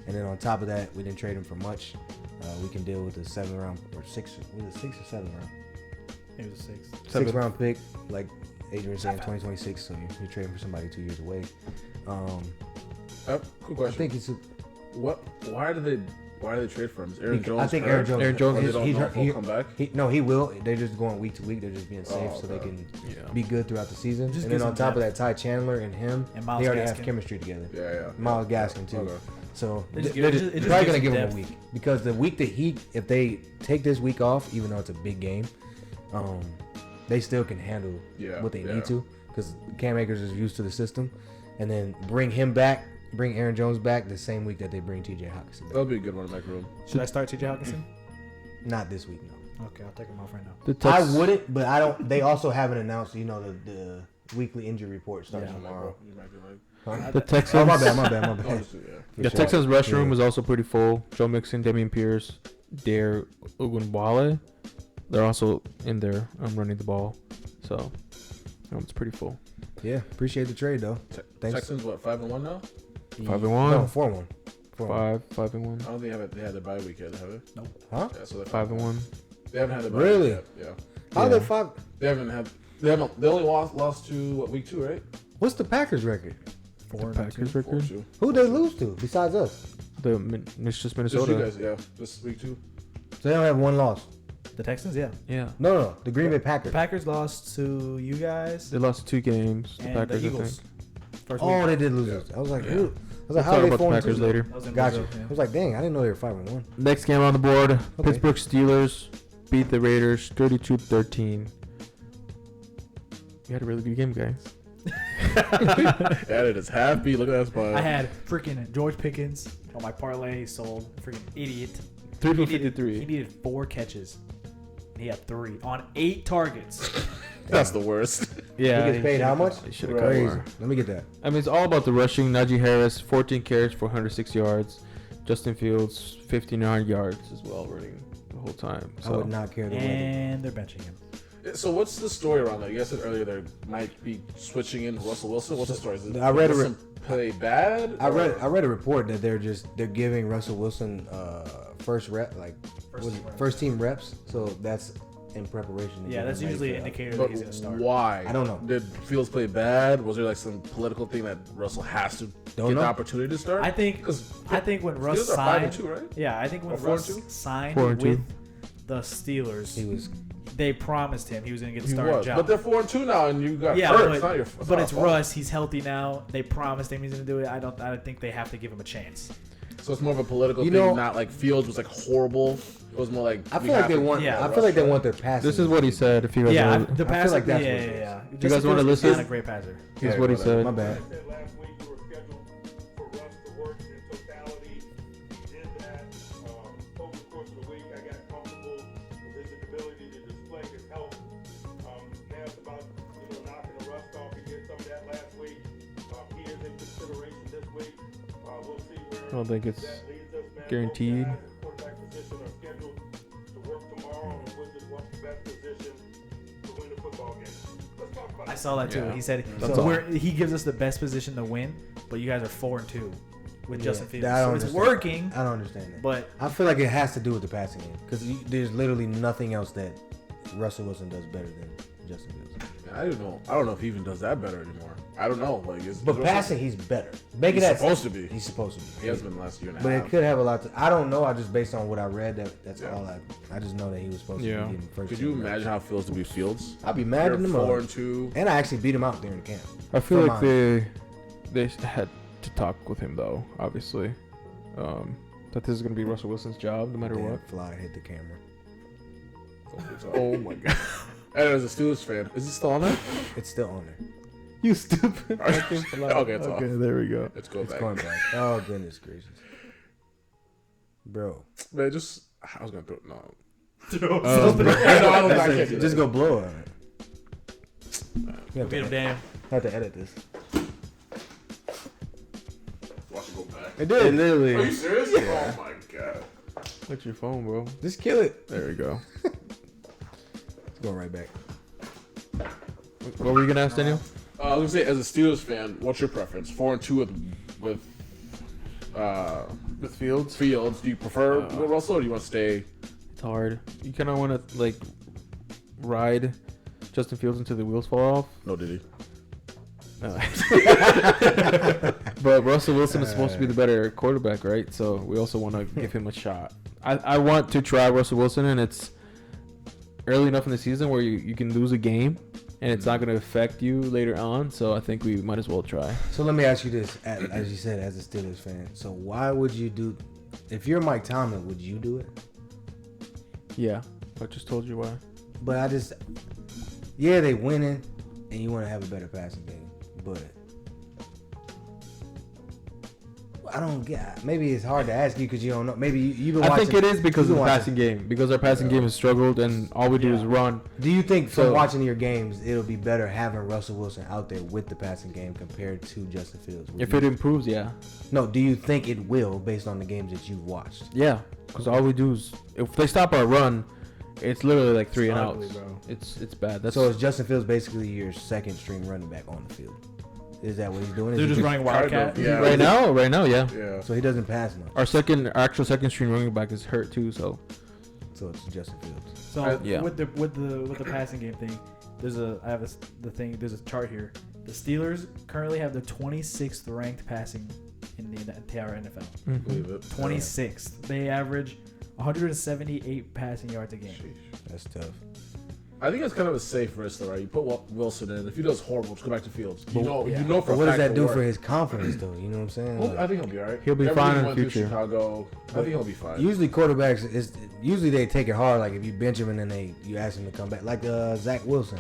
And then on top of that, we didn't trade him for much. We can deal with a 7th round or 6th. Was it 6th or 7th round? It was a 6th. 6th round pick, like Adrian said, 2026. So you're trading for somebody 2 years away. Cool question. I think it's why do they trade for him? Is Aaron Jones? I think Aaron Jones. He'll come back. He will. They're just going week to week. They're just being safe so they can be good throughout the season. Just and then on top of that, Ty Chandler and him, they already have chemistry together. Yeah. Miles Gaskin too. Okay. So they're probably gonna give him a week because the week that if they take this week off, even though it's a big game, they still can handle what they need to because Cam Akers is used to the system, and then bring Aaron Jones back the same week that they bring T.J. Hockenson back. That'll be a good running back room. Should I start T.J. Hockenson? Not this week, no. Okay, I'll take him off right now. I wouldn't, but I don't. They also haven't announced, the weekly injury report starts tomorrow. The Texans. Oh, my bad. The Texans rush room was also pretty full. Joe Mixon, Dameon Pierce, Dare Ogunbowale. They're also in there running the ball. So it's pretty full. Yeah, appreciate the trade though. Thanks. Texans 5-1 now? 5-1. No, 4-1. 5-1. I don't think they had their bye week yet, have they? Nope. Huh? Yeah, so they're 5-1. They haven't had their bye really? week yet. Yeah. How are they 5? They only lost to week 2, right? What's the Packers record? 4-2. Packers record. 4-2. Who'd they lose to besides us? Just Minnesota. Just you guys, yeah. Just week 2. So they don't have one loss. The Texans, yeah. No. The Green Bay Packers. The Packers lost to you guys. They lost 2 games. And Packers, the Eagles. I think. They did lose. I was like, who? I was like, how are they 4-2? Packers later. Gotcha. I was like, dang, I didn't know they were 5-1. Next game on the board, Pittsburgh Steelers beat the Raiders 32-13. You had a really good game, guys. Yeah, it is happy. Look at that spot. I had freaking George Pickens on my parlay. He sold. Freaking idiot. 3 for 53. He needed 4 catches. He had 3 on 8 targets. That's the worst. Yeah. He gets paid how much? He should have crazy. Let me get that. I mean, it's all about the rushing. Najee Harris, 14 carries for 106 yards. Justin Fields 59 yards as well running the whole time. So. I would not care the weather. And they're benching him. So what's the story around that? You guys said earlier they might be switching in Russell Wilson. What's the story? Is it I read Wilson play bad? I read a report that they're giving Russell Wilson first team reps. So that's in preparation. Yeah, that's usually an indicator But that he's gonna start. why? I don't know. Did Fields play bad? Was there like some political thing that Russell has to get the opportunity to start? I think when Russ Fields are signed, 5-2, right? yeah, I think when Or Russ 4-2? signed 4-2. with the Steelers, they promised him he was going to get the starting job. But they're 4-2 now, and you got yeah, hurt. but it's Russ. He's healthy now. They promised him he's going to do it. I don't think they have to give him a chance. So it's more of a political thing, not like Fields was like horrible. It was more like I feel like they want. Yeah, I feel like they want their passing. This is what he said. If you guys Yeah, want, the passer. feel like that's yeah, what it is. yeah. Do you guys want to listen? He's not a great passer. Here's what he said. My bad. Said last week we were scheduled for Russ to work in totality. He did that. Over the course of the week, I got comfortable with his ability to display his health. Now it's about knocking the rust off. He did some of that last week. He is in consideration this week. We'll see where I don't think it's that leads us, man. guaranteed. Both guys in quarterback position are scheduled to work tomorrow, and which is what's the best position to win the football game. Let's talk about I saw that too. Yeah. He said That's so all. he gives us the best position to win, but you guys are 4-2 with Justin Fields. I don't So it's understand. working, I don't understand that. but I feel like it has to do with the passing game because there's literally nothing else that Russell Wilson does better than Justin Fields. I don't know. I don't know if he even does that better anymore. I don't know. Like, But passing, he's better. He's supposed to be. He's supposed to be. He has been the last year and a But half. it could have a lot to. I don't know. I just based on what I read. That's all I just know that he was supposed Yeah. to be getting first. Could you team reps. imagine how it feels to be Fields? I'd be mad You're at them. 4-2. And I actually beat him out during the camp. I feel From like they had to talk with him though. Obviously, that this is gonna be Russell Wilson's job no matter Damn, what. Fly hit the camera. Oh my god. And as a Steelers fan, is it still on there? It's still on there. You stupid. Okay, it's off. there we go. Let's go It's back. going back. Oh goodness gracious, bro. Man, just I was gonna throw no. Just, I can't do just that. go blow on it. You have beat him, to, Daniel. have to edit this. Watch it go back. It did. Are you Literally. serious? Yeah. Oh my god. What's your phone, bro? Just kill it. There we go. It's going right back. What were you gonna ask, Daniel? I was gonna say, as a Steelers fan, what's your preference? 4-2 with Fields? Fields. Do you prefer Russell, or do you want to stay? It's hard. You kind of want to like ride Justin Fields until the wheels fall off. No, did he? No. But Russell Wilson is supposed to be the better quarterback, right? So we also want to give him a shot. I want to try Russell Wilson, and it's early enough in the season where you can lose a game, and it's not going to affect you later on. So I think we might as well try. So let me ask you this, as you said, as a Steelers fan. So why would you do? If you're Mike Tomlin, would you do it? Yeah, I just told you why. But they winning, and you want to have a better passing game. But I don't get. Maybe it's hard to ask you because you don't know. Maybe you've been I watching. think it is because of you've the been passing game. Because our passing game has struggled, and all we do is run. Do you think from So- watching your games, it'll be better having Russell Wilson out there with the passing game compared to Justin Fields? If it improves, yeah. No, do you think it will based on the games that you've watched? Yeah, because all we do is if they stop our run, it's literally like 3 and ugly, outs. bro. It's bad. That's So is Justin Fields basically your second string running back on the field? Is that what he's doing? Is They're he just running Wildcat. Yeah. right now, yeah. Yeah. So he doesn't pass much. Our actual second string running back is hurt too. So So it's Justin Fields. So Yeah. with the passing game thing, there's a chart here. The Steelers currently have the 26th ranked passing in the entire NFL. Believe it. 26th. They average 178 passing yards a game. That's tough. I think it's kind of a safe risk, though, right? You put Wilson in. If he does horrible, just go back to Fields. You know for But a what does fact that it'll do work. for his confidence, though? You know what I'm saying? Well, Like, I think he'll be all right. He'll be Everything fine in went the through future. Chicago. I think he'll be fine. usually quarterbacks, usually they take it hard. Like if you bench him and then you ask him to come back, like Zach Wilson.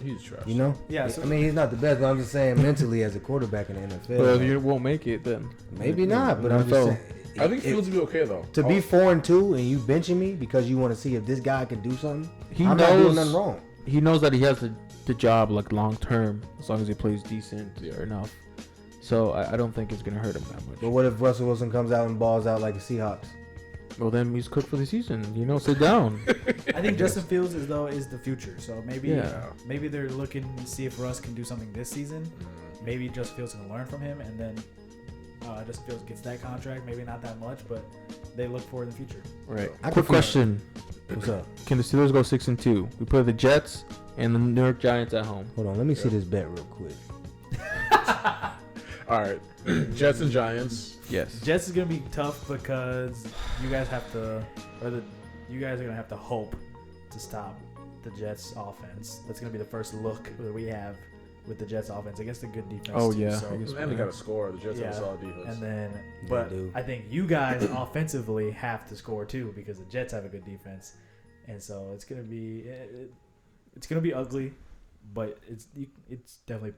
He's trash. You know? Yeah, so- I mean, he's not the best, but I'm just saying mentally as a quarterback in the NFL. well, if like, you won't make it, then maybe not, but I'm just NFL. saying. I think Fields will be okay, though. To be 4-2 and you benching me because you want to see if this guy can do something, He I'm not doing knows- nothing wrong. he knows that he has the job like long term as long as he plays decent or enough. So I don't think it's gonna hurt him that much. But what if Russell Wilson comes out and balls out like the Seahawks? Well, then he's cooked for the season. Sit down. I think Justin Fields is the future. So maybe Yeah. maybe they're looking to see if Russ can do something this season. Maybe Justin Fields can learn from him, and then Justin Fields gets that contract. Maybe not that much, but they look for in the future. Right. I Quick could feel- question: What's up? Can the Steelers go 6-2? We play the Jets and the New York Giants at home. Hold on, let me see this bet real quick. All right, Jets and Giants. Yes. Jets is gonna be tough because you guys have to, you guys are gonna have to hope to stop the Jets offense. That's gonna be the first look that we have with the Jets offense against a good defense. Oh, too, yeah. so- I guess And they got to score. The Jets have a solid defense. And then, They but do. I think you guys offensively have to score too because the Jets have a good defense, and so it's gonna be ugly, but it's definitely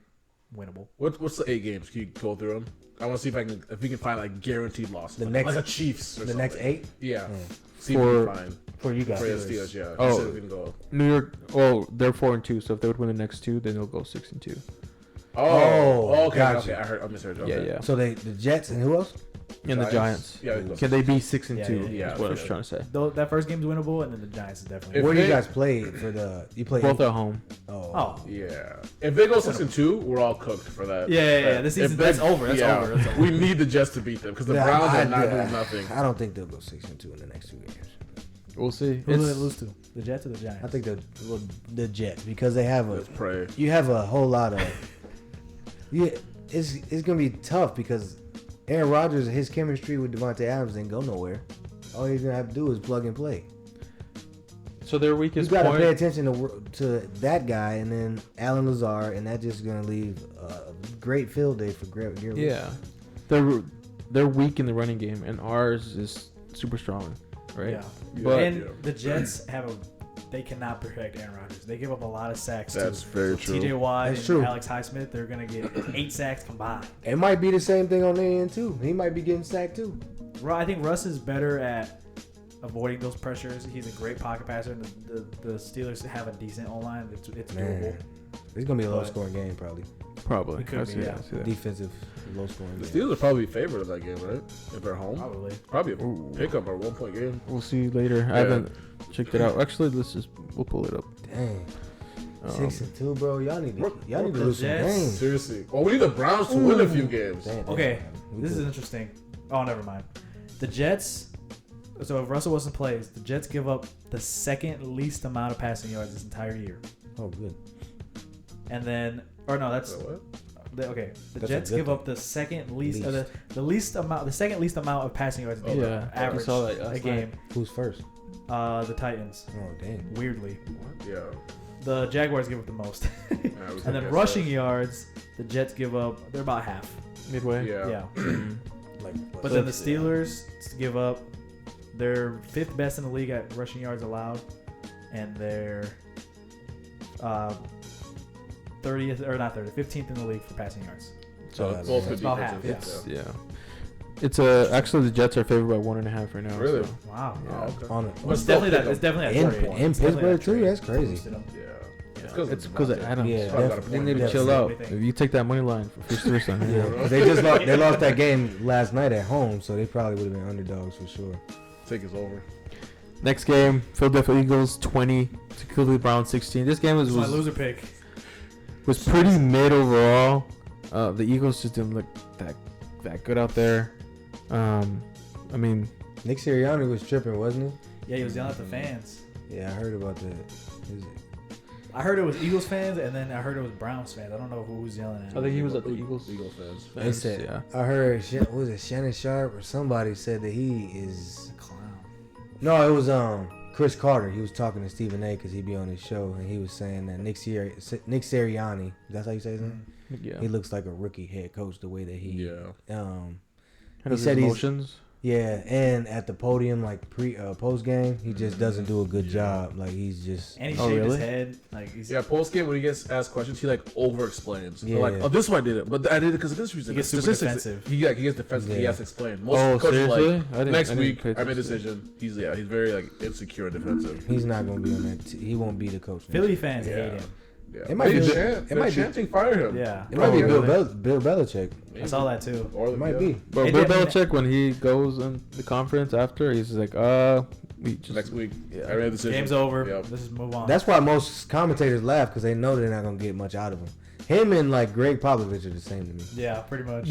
winnable. What's the 8 games? Can you go through them? I want to see if we can find like guaranteed losses. The like, next- like a Chiefs. Or The next something. 8 Yeah. Mm. See if we For- can find for you guys. for the Steelers. Yeah. Oh. See if we can go. New York. Oh, they're 4-2. So if they would win the next 2, then they'll go 6-2. Oh. Okay. Gotcha. Okay. I misheard. Okay. Yeah. So the Jets and who else? And the Giants. Yeah. we can go. Can they be 6-2? Yeah, Is what I was for trying to say. Though that first game's winnable, and then the Giants is definitely. If Where do you they- guys play for the? You play Both at home. Oh. Yeah. If they go 6-2, we're all cooked for that. Yeah. This season, that's over. That's over. That's over. We need the Jets to beat them because the Yeah, Browns I- are not yeah. doing nothing. I don't think they'll go 6-2 in the next 2 games. We'll see. Who do they lose to? The Jets or the Giants? I think the Jets because they have a. Let's pray. You have a whole lot of. Yeah, it's gonna be tough because Aaron Rodgers, his chemistry with Devontae Adams didn't go nowhere. All he's gonna have to do is plug and play. So their You weakest got to point. pay attention to that guy, and then Alan Lazard, and that's just gonna leave a great field day for Garrett. Yeah, they're weak in the running game, and ours is super strong, right? Yeah. But And the Jets they cannot protect Aaron Rodgers. They give up a lot of sacks. That's too. very true. TJ Watt That's and true. Alex Highsmith, they're gonna get 8 sacks combined. It might be the same thing on their end too. He might be getting sacked too. I think Russ is better at avoiding those pressures. He's a great pocket passer, and the Steelers have a decent O-line. It's doable. Man, it's gonna be a low But- scoring game probably. probably. It could I be, see yeah. that, I see that. Defensive low scoring The game. Steelers are probably favored of that game, right? If they're home. Probably. Probably a Ooh. pickup or 1-point game. We'll see later. I haven't checked it out. Actually, we'll pull it up. Dang, Um, 6-2, bro. Y'all need to Work lose some Jets. games. Seriously. Well, we need the Browns to win a few games. Damn, Okay, we this could- is interesting. Oh, never mind. The Jets. So if Russell Wilson plays, the Jets give up the second least amount of passing yards this entire year, Oh, good. and then, or no, that's What? okay. The That's a Jets good give thing. up the second least, the second least amount of passing yards. Okay. Yeah, I average saw that a last game. night. Who's first? The Titans. Oh, dang. Weirdly, Yeah. the Jaguars give up the most, Yeah, we and can then guess rushing that. yards, the Jets give up. They're about half. Midway. Yeah. Yeah. Like, But then the Steelers give up. They're 5th best in the league at rushing yards allowed, and they're 30th or not 30th, 15th in the league for passing yards. So Yeah, both good about defensive. half, Yeah. Yeah. It's actually the Jets are favored by 1.5 right now. Really? so- Wow. Oh, okay. on it. It's definitely that. It's definitely that In- trade. in It's definitely Pittsburgh, that too? trade. That's crazy. Boosted them. Yeah. It's because of Adams. Yeah, Probably got a def- They point. need to Yeah. chill out. Everything. If you take that money line for Fish Thursday, Yeah, 'cause they lost that game last night at home, so they probably would have been underdogs for sure. Take us over. Next game, Philadelphia Eagles 20 to Cleveland Browns 16. This game It's my was loser pick. pretty mid overall. The Eagles just didn't look that good out there. I mean, Nick Sirianni was tripping, wasn't Yeah, he was yelling at the fans. he? Yeah, I heard about that. I heard it was Eagles fans, and then I heard it was Browns fans. I don't know who was yelling at. I think he was at the Eagles. Eagles fans. They said, yeah. I heard, was it Shannon Sharp or somebody said that he is. a clown. No, it was Chris Carter. He was talking to Stephen A. because he'd be on his show, and he was saying that Nick Sirianni, that's how you say his name? Yeah. He looks like a rookie head coach the way that he Yeah. he said he's- emotions. Yeah, and at the podium, like post game, he just doesn't do a good job. Like he's just And he Oh, shaved his really? head. Like he's Yeah, post game when he gets asked questions, he like over explains. Yeah. Like, oh, this is why I did it, but I did it because of this reason. He gets super Statistics- defensive. He gets defensive. He Yeah. has to explain. Most Oh, coaches seriously? like next I didn't week pay I made a attention. decision. He's very like insecure and defensive. he's not gonna be on that. He won't be the coach. next Philly year. fans Yeah. hate him. Yeah. It might be. It might chanting fire him. Yeah. It might be Bill Belichick. I saw that too. Or It might be. But Bill Belichick, when he goes in the conference after, he's just like, we just next week. Yeah. I made a decision. Game's over. Yep. Let's just move on. That's why most commentators laugh because they know they're not gonna get much out of him. Him and like Greg Popovich are the same to me. Yeah, pretty much.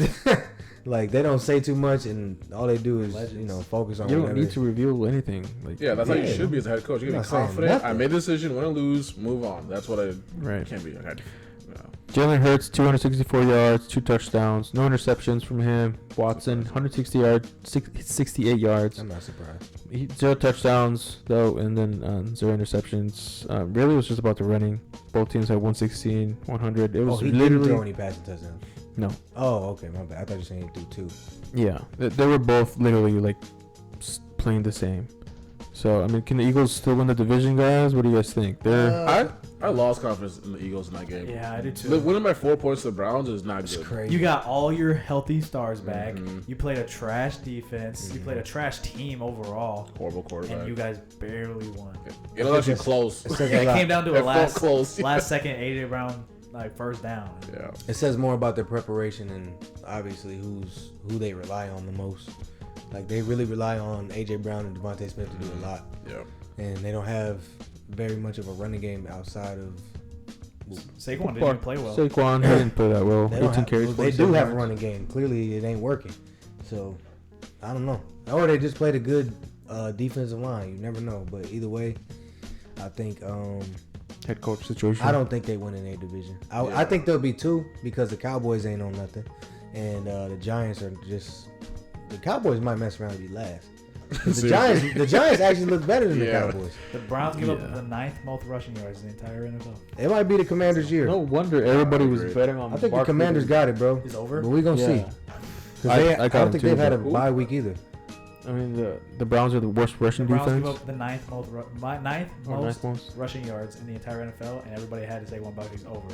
Like they don't say too much and all they do is Legends. focus on. you don't whatever. need to reveal anything. Like, Yeah, that's how you should be as a head coach. You I'm gotta be not saying confident. I nothing. made a decision. Win or lose, move on. That's what I Right. can't be. Okay. No. Jalen Hurts, 264 yards, 2 touchdowns, no interceptions from him. Watson, 160 yards, 68 yards. I'm not surprised. 0 touchdowns though, and then 0 interceptions. Really, it was just about the running. Both teams had 116, 100. It was He didn't literally throw any passing touchdowns. no. Oh, okay, my bad. I thought you were saying he threw 2. Yeah, they were both literally like playing the same. So I mean, can the Eagles still win the division, guys? What do you guys think? They're I lost confidence in the Eagles in that game. Yeah, I do too. Look, winning by 4 points to the Browns is not It's good. crazy. You got all your healthy stars back. Mhm. You played a trash defense. You played a trash team overall. Horrible quarterback. And you guys barely won. It was actually close. It says Yeah, a it lot. came down to It a felt close. last second AJ Brown like first down. Yeah. It says more about their preparation and obviously who they rely on the most. Like they really rely on AJ Brown and Devontae Smith to do a lot, Yeah. and they don't have very much of a running game outside of. Saquon didn't even play well. Saquon he didn't play that well. They, don't 18 have, carries. they 47 do have a yards. running game. Clearly, it ain't working. So I don't know. Or they just played a good defensive line. You never know. But either way, I think Head coach situation. I don't think they win in a division. I think there'll be 2 because the Cowboys ain't on nothing, and the Giants are just. The Cowboys might mess around and be last. The Giants actually look better than the Cowboys. The Browns give up the 9th most rushing yards in the entire NFL. It might be the Commanders' year. No wonder everybody was Agreed. betting on. I think the Barkley. Commanders got it, bro. It's over. But we gonna see. Yeah. 'Cause I I got don't him think too, they've had a but- bye week either. I mean, the Browns are the worst rushing The Browns defense. give up the 9th most, ninth Or most ninth most. rushing yards in the entire NFL, and everybody had to say one Bucky's over.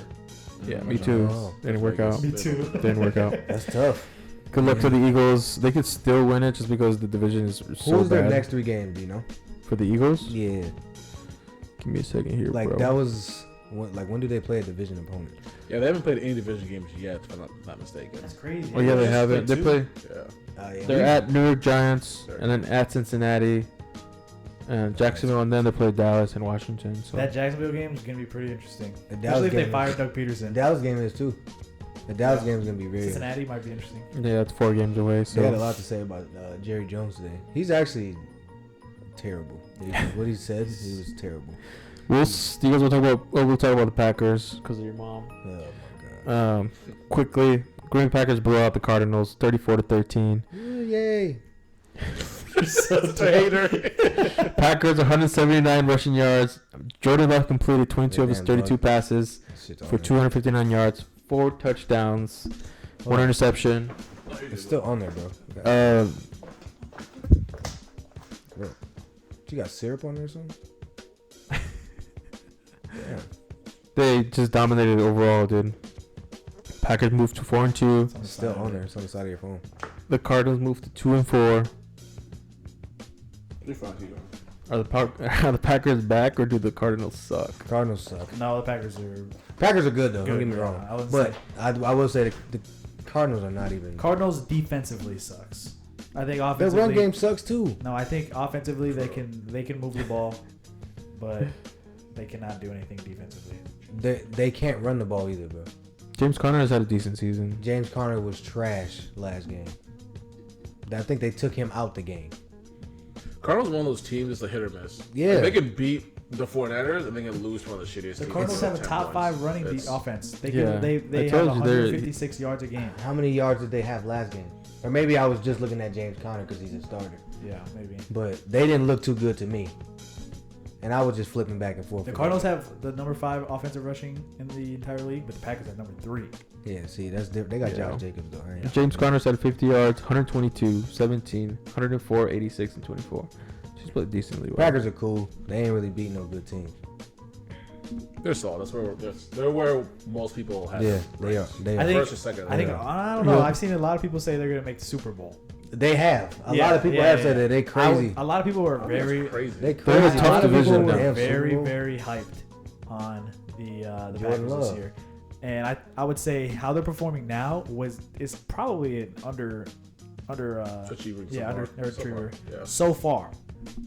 Yeah, me too. Oh. Didn't work out. Me too. Didn't work out. That's tough. Good luck to the Eagles. They could still win it just because the division is so Who's their bad. next 3 games? Do you know? For the Eagles? Yeah, Give me a second here, like bro. that was when do they play a division opponent? Yeah, they haven't played any division games yet, if I'm not mistaken. That's crazy. Oh yeah, they haven't. They play. Yeah. Yeah. They're at New York Giants and then at Cincinnati, and Jacksonville, and then they play Dallas and Washington. So That Jacksonville game is going to be pretty interesting. The Especially if they game fire is- Doug The Peterson. Dallas game is too. The Dallas game is gonna be very. Cincinnati might be interesting. yeah, it's 4 games away. They had a So lot to say about Jerry Jones today. He's actually terrible. What he said, he was terrible. you guys will talk about. Well, we'll talk about the Packers because of your mom. Oh my god. Quickly, Green Packers blew out the Cardinals, 34-13. Yay! Packers 179 rushing yards. Jordan Love completed 22 of his Man, 32 Love. passes Shit's on for there. 259 yards, 4 touchdowns, 1 interception. It's still on there, bro. You got syrup on there or something? Damn. They just dominated overall, dude. Packers moved to 4-2. It's still on there. It's on the side of your phone. The Cardinals moved to 2-4. You're fine, keep going. Are the Packers back or do the Cardinals suck? Cardinals suck. No, the Packers are. Packers are good though. Don't Good, get me yeah. wrong. I wouldn't But say- I will say the Cardinals are not even. Cardinals defensively sucks. I think Their offensively. run game sucks too. No, I think offensively they can move the ball, but they cannot do anything defensively. They can't run the ball either, bro. James Conner has had a decent season. James Conner was trash last game. I think they took him out the game. Cardinals one of those teams that's a hit or miss. Yeah. Like, they can beat the 49ers and they can lose to one of the shittiest The teams. Cardinals by have a 10 top points. 5 running It's- offense. They Yeah. they I have told you, they're- 156 yards a game. How many yards did they have last game? Or maybe I was just looking at James Conner because he's a starter. Yeah, maybe. But they didn't look too good to me. And I was just flipping back and forth. The Cardinals have the number 5 offensive rushing in the entire league, but the Packers have number 3. Yeah, see, that's different. They got Yeah. Josh Jacobs though. I ain't- James Conner's had 50 yards, 122, 17, 104, 86, and 24. She's played decently well. Packers are cool. They ain't really beat no good teams. They're solid. That's where they're where most people have. Yeah, them they are. ranked. They I are. think- First or second. I think Yeah. I don't know. Yeah. I've seen a lot of people say they're going to make the Super Bowl. They have. A Yeah, lot of people yeah, have yeah. said that they crazy. A lot of of people were I think that's very crazy. They They're in crazy. a A tough lot of people division were now. damn Super very Bowl. very hyped on the Jordan Packers Love. this year. And I would say how they're performing now is probably an underachiever so far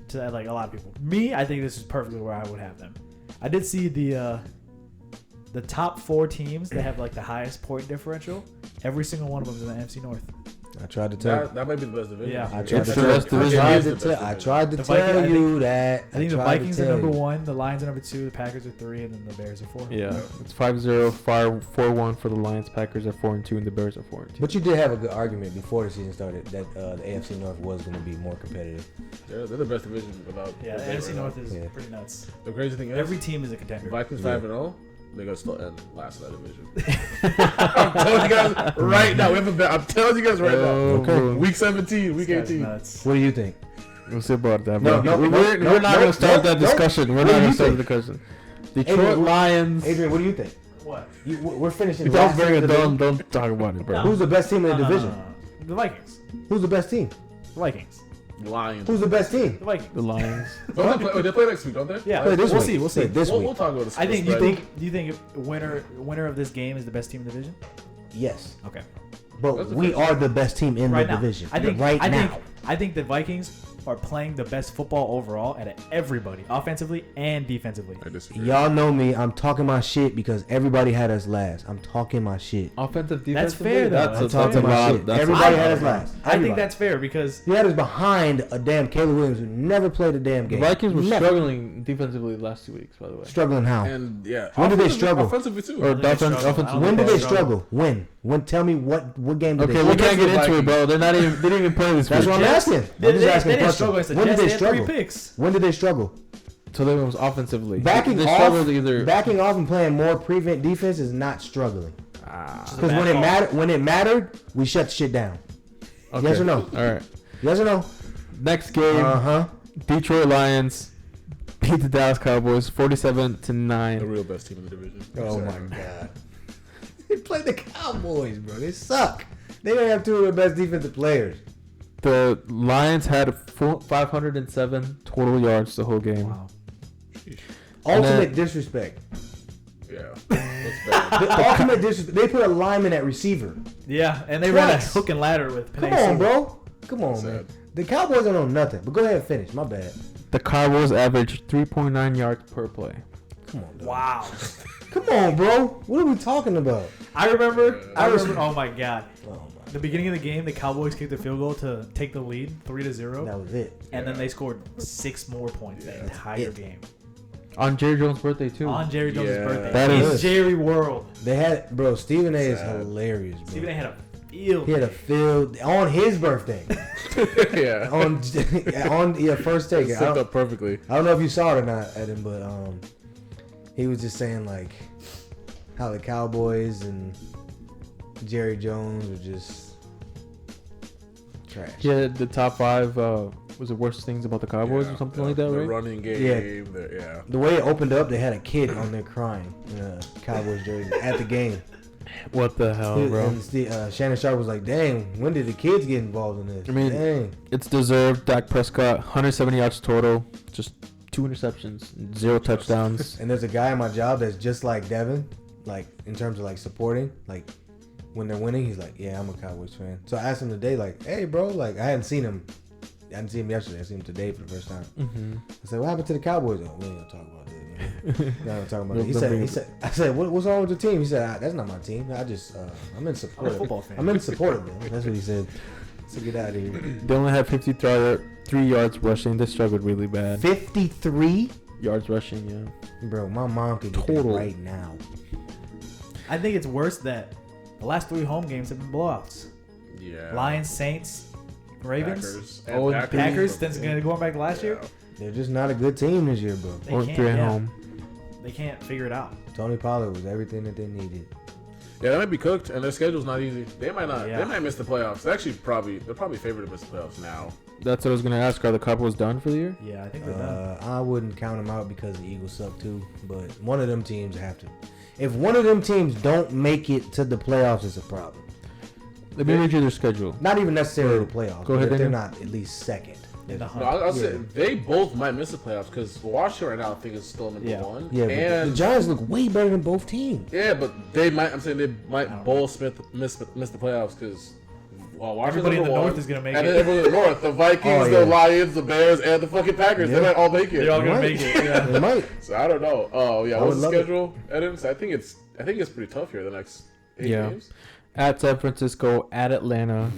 to like a lot of people. Me, I think this is perfectly where I would have them. I did see the top 4 teams that have like the highest point differential. Every single one of them is in the NFC North. I tried to tell. That might be the best division. Yeah. I tried to division. tell you that. I think the Vikings are number 1, the Lions are number 2, the Packers are 3, and then the Bears are 4. Yeah, it's 5-0, 4-1 for the Lions. Packers are 4-2, and the Bears are 4-2. But you did have a good argument before the season started that the AFC North was going to be more competitive. They're the best division without. Yeah, the NFC North is pretty nuts. The crazy thing is, every team is a contender. Vikings 5-0. They're gonna still end last in that division. I'm telling you guys right now. We have a bet. I'm telling you guys right now. Okay. Week 17, week 18. Nuts. What do you think? We'll see about that. No, bro. no, we're not going to start that discussion. We're not going to start the discussion. Detroit Lions. Adrian, what do you think? What? We're finishing. Don't bring it. Don't talk about it, bro. Who's the best team in the division? No. The Vikings. Who's the best team? The Vikings. Lions. Who's the best team? The Vikings. The Lions. They play next week, don't they? Yeah, Play this we'll week. see. We'll see. This week. We'll talk about this. I think. Do you think winner of this game is the best team in the division? Yes, Okay. but we are the best team in the Right now. division. I think. right I now. think. I think the Vikings are playing the best football overall at everybody, offensively and defensively. I disagree. Y'all know me. I'm talking my shit because everybody had us last. I'm talking my shit. Offensive, That's defensive. fair, though. I'm talking my shit. Everybody had us last. I think Everybody. that's fair because You had us behind a damn Caleb Williams who never played a damn The game. Vikings were Never. struggling defensively the last 2 weeks, by the way. Struggling how? And yeah, When did they struggle? Offensively too. Or they struggle. offensive. When did they struggle. struggle? When? Tell me what game did Okay, they we struggle? can't get into it, bro. They're not even. They didn't even play this That's week. what I'm asking. they I'm just asking a didn't question. struggle against the When did Jets. they They had struggle? 3 picks. When did they struggle? So they was offensively. Backing they off, struggled either. backing off and playing more prevent defense is not struggling. Because bad when it mattered, we shut shit down. Okay. Yes or no? All right. Yes or no? Next game. Detroit Lions beat the Dallas Cowboys 47-9. The real best team in the division. Oh my god. They played the Cowboys, bro. They suck. They don't have 2 of the best defensive players. The Lions had 507 total yards the whole game. Wow. Ultimate disrespect. Yeah, that's bad. The ultimate disrespect. They put a lineman at receiver. Yeah, and they ran a Twice. hook and ladder with Come Panay on, Sewell. bro. Come on, man. The Cowboys don't know nothing. But go ahead and finish. My bad. The Cowboys averaged 3.9 yards per play. Come on, dog. Wow. Come on, bro. What are we talking about? I remember. Oh my god. Oh my. The beginning of the game, the Cowboys kicked a field goal to take the lead, 3-0, That was it. and then they scored 6 more points the entire it. game On Jerry Jones' birthday, too. on Jerry Jones' Yeah. birthday. That In is- Jerry World. They had, bro. Stephen A. is Sad. hilarious, bro. Stephen A. had a field. He had a field on his birthday. Yeah. on first take. It synced up perfectly. I don't know if you saw it or not, Adam, but he was just saying like how the Cowboys and Jerry Jones were just trash. Yeah, the top 5 was the worst things about the Cowboys or something like that, the right? running game. Yeah. Yeah. The way it opened up, they had a kid on there crying in a Cowboys jersey at the game. What the hell, bro? And Shannon Sharp was like, "Dang, when did the kids get involved in this?" I mean, dang. It's deserved. Dak Prescott, 170 yards total, just 2 interceptions, 0 touchdowns. And there's a guy at my job that's just like Devin, like in terms of like supporting, like when they're winning, he's like, "Yeah, I'm a Cowboys fan." So I asked him today, like, "Hey, bro, like I hadn't seen him yesterday. I seen him today for the first time." Mm-hmm. I said, "What happened to the Cowboys?" Oh, we ain't gonna talk about that, man. We're not gonna talk about it. He said, I said, what's wrong with your team? He said, "That's not my team. I just, I'm in support. I'm a football fan." I'm in support of them." That's what he said. So get out of here. They only had 53 yards rushing. They struggled really bad. 53, Yards rushing, yeah. bro. My mom could get Total. that right now. I think it's worse that the last 3 home games have been blowouts. Yeah. Lions, Saints, Ravens, Packers. Oh, and Packers. Since going back to last year, They're just not a good team this year, bro. they Or can't. 3 at Yeah, home. they can't figure it out. Tony Pollard was everything that they needed. Yeah, they might be cooked, and their schedule's not easy. They might not. Yeah. They might miss the playoffs. They're probably favored to miss the playoffs now. That's what I was going to ask. Are the Cowboys done for the year? Yeah, I think they're done. I wouldn't count them out because the Eagles suck too. But one of them teams have to. If one of them teams don't make it to the playoffs, it's a problem. Let me read you their schedule. Not even necessarily the playoffs. Go but ahead, if they're Daniel. not at least second. in the No, hunt. I'll say they both might miss the playoffs because Washington right now I think is still number one. Yeah, and the Giants look way better than both teams. Yeah, but they might. I'm saying they might both miss the playoffs because Everybody in the North is gonna make and it. then everyone in the North, the Vikings, the Lions, the Bears, and the fucking Packers, they might all make it. They're all gonna make it. Yeah. They might. So I don't know. Oh yeah, what's the would love schedule, Adams? I think it's pretty tough here the next 8 games. At San Francisco, at Atlanta,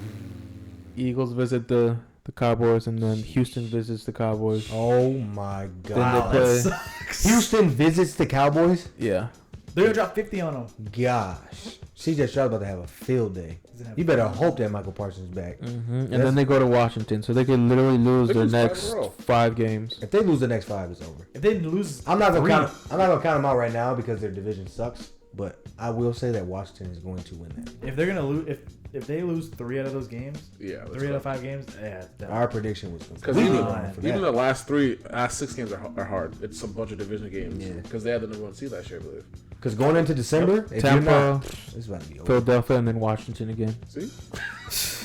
Eagles visit the Cowboys, and then Houston visits the Cowboys. Oh my God! Wow, Then they that play. sucks. Houston visits the Cowboys. Yeah. They're gonna drop 50 on them. Gosh, CJ Stroud about to have a field day. You better hope that Michael Parsons back. And then they go to Washington, so they could literally lose They their lose 5 in a next row. 5 games. If they lose the next 5, it's over. If they lose, I'm not gonna 3, count. I'm not gonna count them out right now because their division sucks. But I will say that Washington is going to win that. if they're gonna lose, if they lose 3 out of those games, Yeah, 3 out of 5 games, yeah. Our prediction was because completely even, wrong for even that. the last 6 games are hard. It's a bunch of division games because they had the number 1 seed last year, I believe. Because going into December, if you're Tampa, not, it's about to be over. Philadelphia, and then Washington again. See,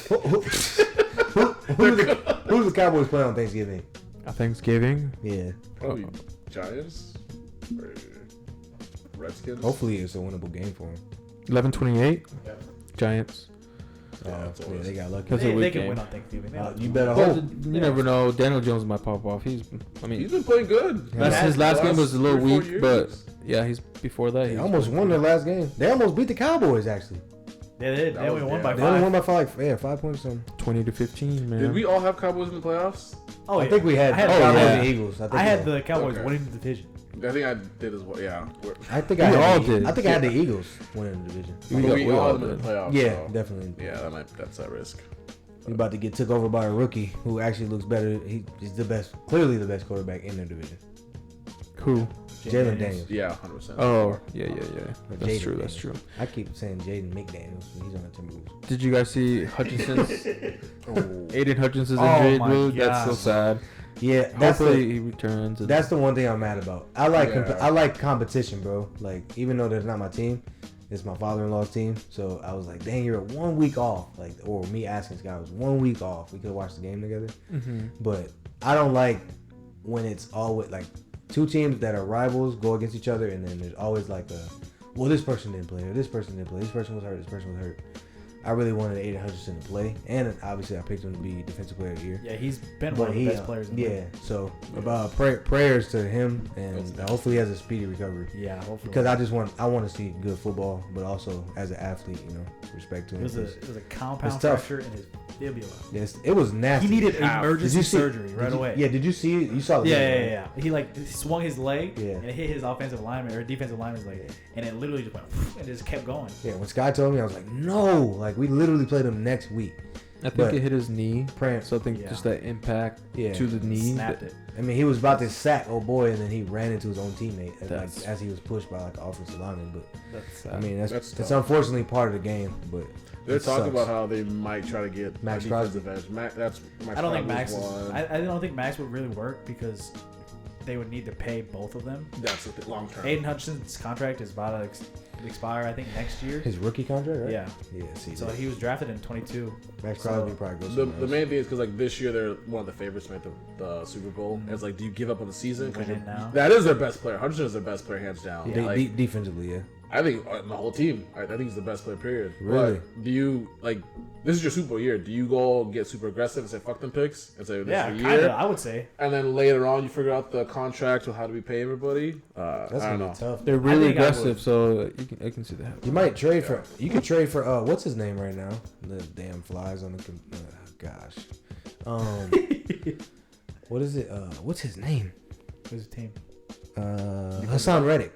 Who do the Cowboys play on Thanksgiving? Thanksgiving. Yeah. probably Giants or Redskins. Hopefully it's a winnable game for them. 11-28. Yeah. Giants. Yeah, it's always- they got lucky. That's a they weak can game. win on Thanksgiving. They don't- You better Well, hope. you never know. Daniel Jones might pop off. He's He's been playing good. his last game was a little 3 or 4 weak, years. but yeah, he's before that. They He's almost won their last game. They almost beat the Cowboys, actually. They did. They only won by They only 5. won by 5 points. Something. 20-15, man. Did we all have Cowboys in the playoffs? Oh, I think we had I had, Cowboys yeah. and Eagles. I had we the Cowboys Okay. winning the division. I think I did as well. Yeah. I think We I had all the, did. I think I had the Eagles winning the division. We all all had them in did. the playoffs. Yeah, so. definitely. Yeah, that's at risk. We're about to get took over by a rookie who actually looks better. He's the best, clearly the best quarterback in their division. Who? Jalen Daniels. Yeah, 100%. Oh, yeah. Or That's Jaden true. That's Daniels. true. I keep saying Jaden McDaniels, but he's on the Timberwolves. Did you guys see Hutchinson's? Aiden Hutchinson's Oh injured, my dude. That's so gosh. sad. Yeah, that's Hopefully he returns. And the one thing I'm mad about. I like Yeah. I like competition, bro. Like even though that's not my team, it's my father-in-law's team. So I was like, dang, you're 1 week off. Like, or me asking this guy was 1 week off. We could have watched the game together. But I don't like when it's always like 2 teams that are rivals go against each other, and then there's always like well, this person didn't play, or this person didn't play, this person was hurt, this person was hurt. I really wanted Aiden Hutchinson to play, and obviously I picked him to be Defensive Player of the Year. Yeah, he's been one of the best players in the league. Yeah, so about prayers to him, and hopefully he has a speedy recovery. Yeah, hopefully. Because I want to see good football, but also as an athlete, respect to him. it was a compound It's tough. fracture in his fibula. Yes, it was nasty. He needed Ow. emergency surgery right did you- away. Yeah, did you see it? You saw the video, right? Yeah. He like swung his leg Yeah. and it hit his offensive lineman or defensive lineman's leg, and it literally just went and just kept going. Yeah, when Sky told me, I was like, no, like we literally played him next week. I think But- it hit his knee. Praying. So I think Yeah. just that impact Yeah. to the knee. Snapped it. I mean, he was about to sack old boy, and then he ran into his own teammate That's- as he was pushed by like the offensive lineman. But That's I mean, that's tough. unfortunately part of the game. But They're it talking sucks. about how they might try to get Max a defensive edge. That's Max I don't think Crosby's Max. one. I don't think Max would really work because they would need to pay both of them. That's the long term. Aiden Hutchinson's contract is about to expire, I think, next year. his rookie contract, right? Yeah. Yeah. See, So he was drafted in 22. Max so- Crosby probably goes. The somewhere else. main thing is because like this year they're one of the favorites to make the Super Bowl. And it's like, do you give up on the season? 'Cause Win it now. that is their best player. Hutchinson is their best player hands down. Like, Defensively, yeah. I think the whole team. I think he's the best player. Period. Really? But do you like? This is your Super Bowl year. Do you go get super aggressive and say fuck them picks and say this Yeah, is the kind year? of. I would say. And then later on, you figure out the contract or how do we pay everybody. That's I don't gonna know. be tough. They're really think I aggressive, would. so I can see that. You might trade for. You could trade for. What's his name right now? The damn flies on the. Gosh. What is it? What's his name? Who's the team? Hassan Reddick.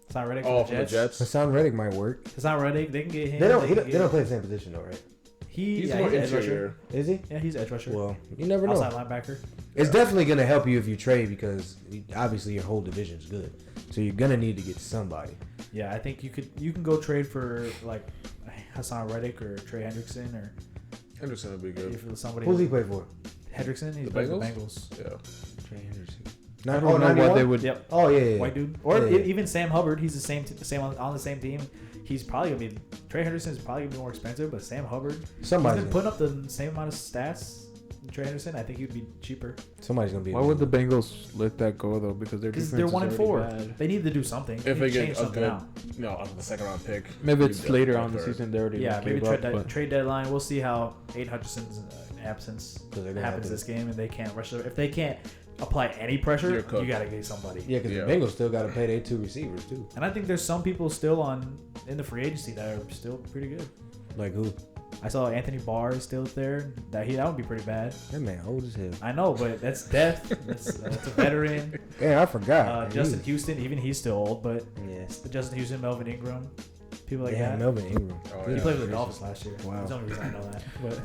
Hassan Reddick Oh, from from the Jets. Hassan Reddick might work. Hassan Reddick, they can get him. They don't. can They get- don't play the same position though, right? He's He's more edge rusher. interior. Is he? Yeah, he's edge rusher. Well, you never know. Outside linebacker. It's definitely gonna help you if you trade because obviously your whole division's good, so you're gonna need to get somebody. Yeah, I think you can go trade for like Hassan Reddick or Trey Hendrickson or Henderson would be good. if somebody. Who's he play for? Hendrickson. He's The played for the Bengals? Bengals. Yeah. Trey Henderson. I don't know what they would. Yep. Oh yeah. White dude, or Yeah. even Sam Hubbard. He's the same on the same team. He's probably gonna be Trey Henderson is probably gonna be more expensive, but Sam Hubbard. Somebody's He's been putting up the same amount of stats Trey Anderson, I think he'd be cheaper. Somebody's gonna be. Why would the Bengals let that go though? Because they're 1-4. They need to do something. If they get a good, out. the second round pick. Maybe it's later on the season. They already maybe gave up, trade deadline. We'll see how Aiden Hutchinson's absence happens this game, and they can't rush it. If they can't apply any pressure, you gotta get somebody. Yeah, because the Bengals still gotta pay their 2 receivers too. And I think there's some people still in the free agency that are still pretty good. Like who? I saw Anthony Barr is still there. That would be pretty bad. That man old as hell. I know, but that's death. That's a veteran. Yeah, I forgot. Justin Houston, even he's still old, but yes. Justin Houston, Melvin Ingram, people like that. Melvin Ingram. He played for the Dolphins last year. Wow. That's the only reason I know that. But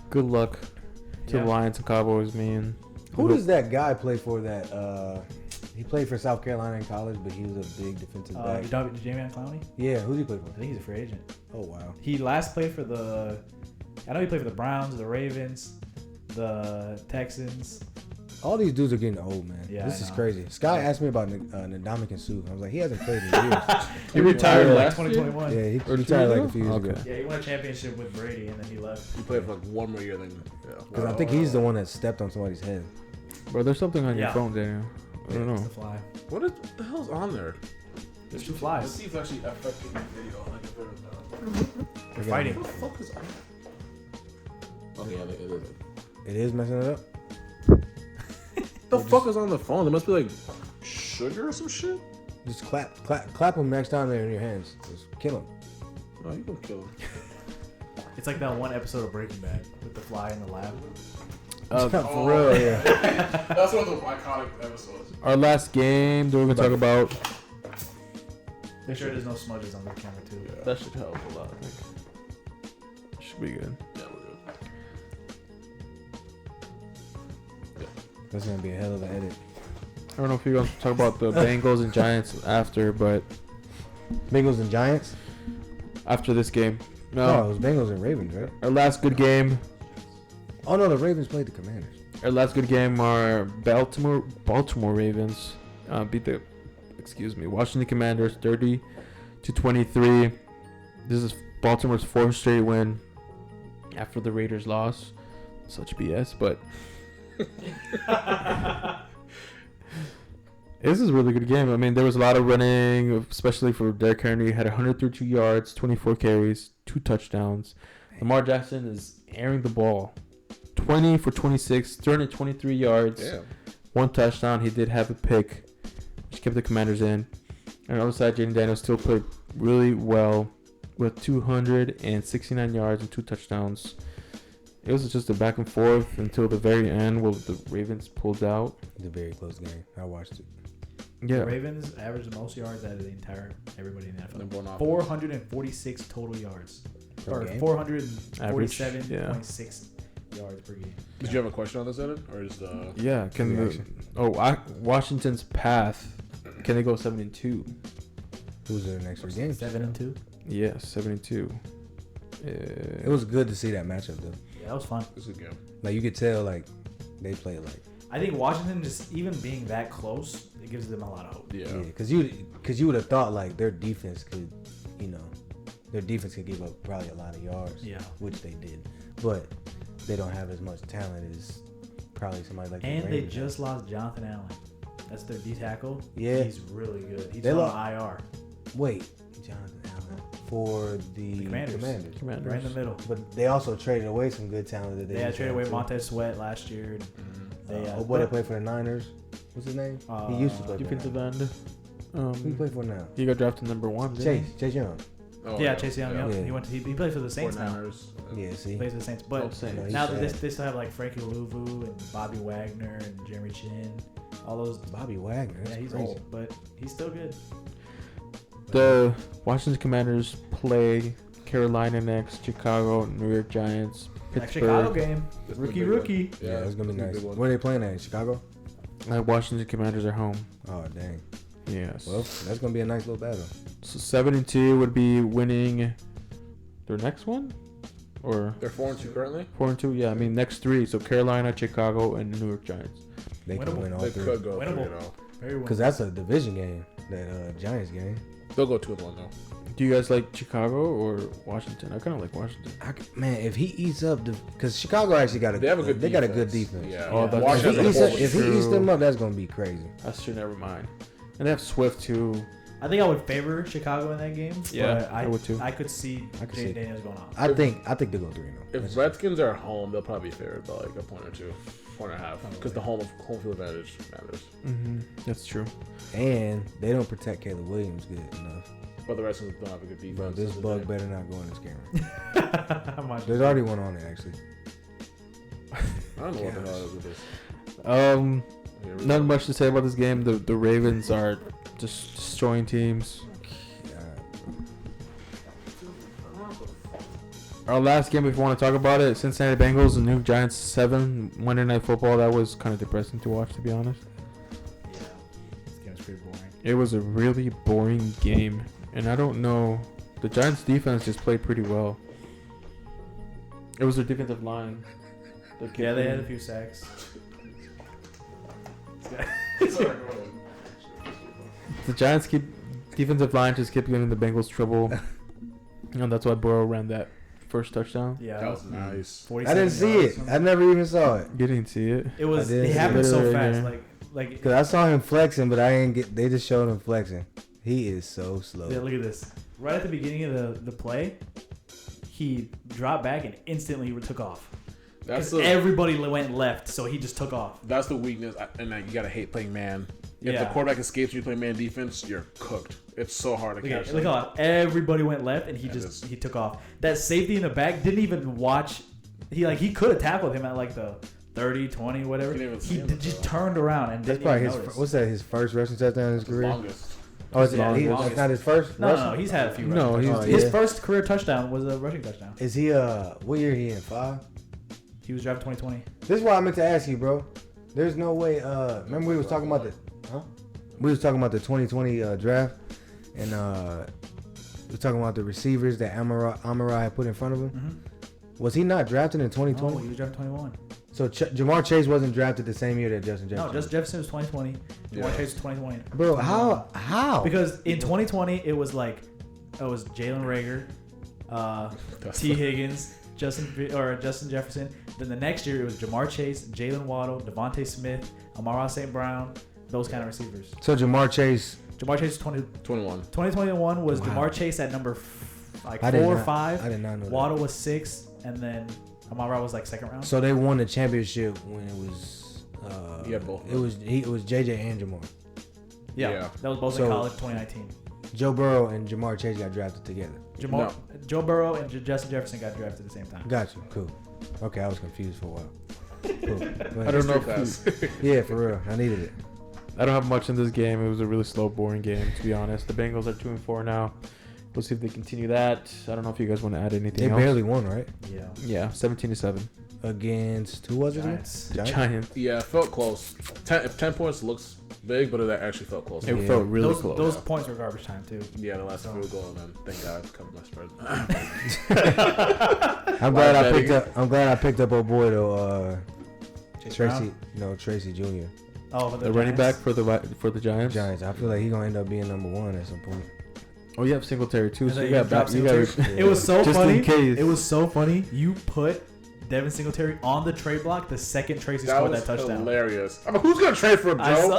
good luck to the Lions and Cowboys, man. Who does that guy play for? That he played for South Carolina in college, but he was a big defensive back. Jamian Clowney? Yeah, who's he play for? I think he's a free agent. Oh wow. He last played for I know he played for the Browns, the Ravens, the Texans. All these dudes are getting old, man. Yeah, this is crazy. Sky asked me about Ndamukong Suh. I was like, he hasn't played in years. He retired like 2021. Yeah, he retired like a few years ago. Yeah, he won a championship with Brady, and then he left. He played for like one more year than. Because I think he's the one that stepped on somebody's head. Bro, there's something on your phone, Daniel. I don't know. It's the fly. What the hell's on there? There's 2 flies. Let's see if it's actually affecting the video. They're fighting. What the fuck is on? Okay, yeah, it is. It is messing it up? The fuck is on the phone? There must be like sugar or some shit. Just clap them next time they're in your hands. Just kill them. Oh, you can kill him. It's like that one episode of Breaking Bad with the fly in the lab. For real, yeah. That's one of the iconic episodes. Our last game that we're gonna talk about. Make sure there's no smudges on the camera too. Yeah. That should help a lot, I think. Should be good. Yeah, we're good. That's gonna be a hell of an edit. I don't know if you're gonna talk about the Bengals and Giants after, but Bengals and Giants? after this game. No, it was Bengals and Ravens, right? Our last good game. Oh no, the Ravens played the Commanders. Our last good game are Baltimore Ravens beat the Washington Commanders 30-23. This is Baltimore's 4th straight win after the Raiders loss. Such BS, but this is a really good game. I mean, there was a lot of running, especially for Derrick Henry. He had 132 yards, 24 carries, 2 touchdowns. Lamar Jackson is airing the ball. 20 for 26, 323 yards, 1 touchdown. He did have a pick, which kept the Commanders in. And on the other side, Jaden Daniels still played really well with 269 yards and 2 touchdowns. It was just a back and forth until the very end where the Ravens pulled out. It's a very close game. I watched it. Yeah. The Ravens averaged the most yards out of the entire everybody in the NFL. 446 total yards. Per Or game? 447.6 yards per game. Did you have a question on this, Evan? Or just Yeah. Washington's path. Can they go 7-2? Who's their next 3 games? 7-2. Yeah, 7-2. It was good to see that matchup though. Yeah, that was fun. This is a game. Like you could tell, like they played like. I think Washington just even being that close, it gives them a lot of hope. Yeah. Because you would have thought like their defense could give up probably a lot of yards. Yeah. Which they did, but they don't have as much talent as probably somebody like. And the they Ravens. just lost Jonathan Allen. That's their D tackle. Yeah. He's really good. He's They on lost- IR. Wait, Jonathan Allen for the Commanders. Commanders. Right in the middle. But they also traded away some good talent that they. They had used to traded have, away too. Montez Sweat last year. And Oh boy, they played for the Niners. What's his name? He used to play for the Defensive Niners. end. Who he play for now? He got drafted number 1. didn't he? Chase Young. Oh, yeah, Chase Young. Yeah. Yep. He played for the Saints now. 49ers. Yeah, see. He plays for the Saints. But Saints. No, he's now sad. they still have like Frankie Louvu and Bobby Wagner and Jeremy Chin. All those. Bobby Wagner. That's Yeah, he's crazy. old, but he's still good. The Washington Commanders play Carolina next, Chicago, New York Giants, That Chicago Pittsburgh. game. That's the Rookie, big one. rookie. Yeah, it's gonna be that's nice. a big one. Where are they playing at? In Chicago? Washington Commanders are home. Oh dang. Yes. Well, that's gonna be a nice little battle. So 7-2 would be winning their next one, or They're 4-2 currently. 4-2. Yeah, I mean next 3. So Carolina, Chicago, and the New York Giants. They can Winnable. win all They 3. could go Winnable. 3-0. Very well. Because that's a division game. That Giants game. They'll go 2-1 though. Do you guys like Chicago or Washington? I kind of like Washington. Man, if he eats up because Chicago actually got a good defense. Yeah. Oh, that's If he eats them up, that's gonna be crazy. That's true. Never mind. And they have Swift too. I think I would favor Chicago in that game. Yeah, but I would too. I could see Jay Daniels going off. I think they'll go 3-0. If Redskins are at home, they'll probably be favored by like a point or two, 1.5, because the home field advantage matters. Mm-hmm. That's true. And they don't protect Caleb Williams good enough. But the Redskins don't have a good defense. Bro, this bug better not go in this camera. There's already one on it actually. I don't know what the hell is with this. Not much to say about this game. The Ravens are just destroying teams. Our last game, if you want to talk about it, Cincinnati Bengals and New York Giants 7 Monday Night Football. That was kind of depressing to watch, to be honest. Yeah, this game was pretty boring. It was a really boring game, and I don't know. The Giants' defense just played pretty well. It was their defensive line. Yeah, they had a few sacks. The Giants defensive line just kept giving the Bengals trouble. And that's why Burrow ran that first touchdown. Yeah, that was nice. I didn't see it. I never even saw it. You didn't see it? It happened so fast. Like because I saw him flexing, but I didn't get. They just showed him flexing. He is so slow. Yeah, look at this. Right at the beginning of the play, he dropped back and instantly took off. Everybody went left, so he just took off. That's the weakness, and you gotta hate playing man. If the quarterback escapes, you play man defense, you're cooked. It's so hard to catch. Look how everybody went left, and he took off. That safety in the back didn't even watch. He could have tackled him at like the 30, 20, whatever. He just turned around and didn't even notice. What's that? His first rushing touchdown in his career. Longest. Oh, is it? That's not his first. No, he's had a few. His first career touchdown was a rushing touchdown. Is he? What year he in? 5? He was drafted 2020. This is why I meant to ask you, bro. There's no way. Remember we was talking about we was talking about the 2020 draft, and we was talking about the receivers that Amara had put in front of him. Mm-hmm. Was he not drafted in 2020? No, he was drafted 21. So Jamar Chase wasn't drafted the same year that Justin Jefferson. No, Justin Jefferson was 2020. Jamar Chase was 2020. Bro, how? Because in 2020 it was Jalen Reagor, T. Higgins, Justin Jefferson. Then the next year it was Jamar Chase, Jalen Waddle, Devontae Smith, Amara St. Brown, those kind of receivers. So Jamar Chase is 21. 2021 was Jamar Chase at number 4 or 5. I did not know Waddle was 6, and then Amara was like second round. So they won the championship when it was. Both. It was JJ and Jamar. Yeah. That was both in college 2019. Joe Burrow and Jamar Chase got drafted together. Joe Burrow and Justin Jefferson got drafted at the same time. Got you. Cool. Okay, I was confused for a while. Cool. I don't know. Yeah, for real. I needed it. I don't have much in this game. It was a really slow, boring game, to be honest. The Bengals are 2-4 now. We'll see if they continue that. I don't know if you guys want to add anything else. They barely won, right? Yeah. 17-7. Against who was it? Giants. Yeah, it felt close. 10 points looks big, but it actually felt close. It felt really close. Those points were garbage time too. Yeah, the last field goal, and then thank God covered my spread. I'm glad I picked up old boy though. Tracy Jr. Oh, the running back for the Giants. I feel like he's gonna end up being number 1 at some point. Oh, you have Singletary too. So you got It was so funny. It was so funny. You put Devin Singletary on the trade block the second Tracy scored that touchdown. Hilarious. I mean, who's gonna trade for him, Joe?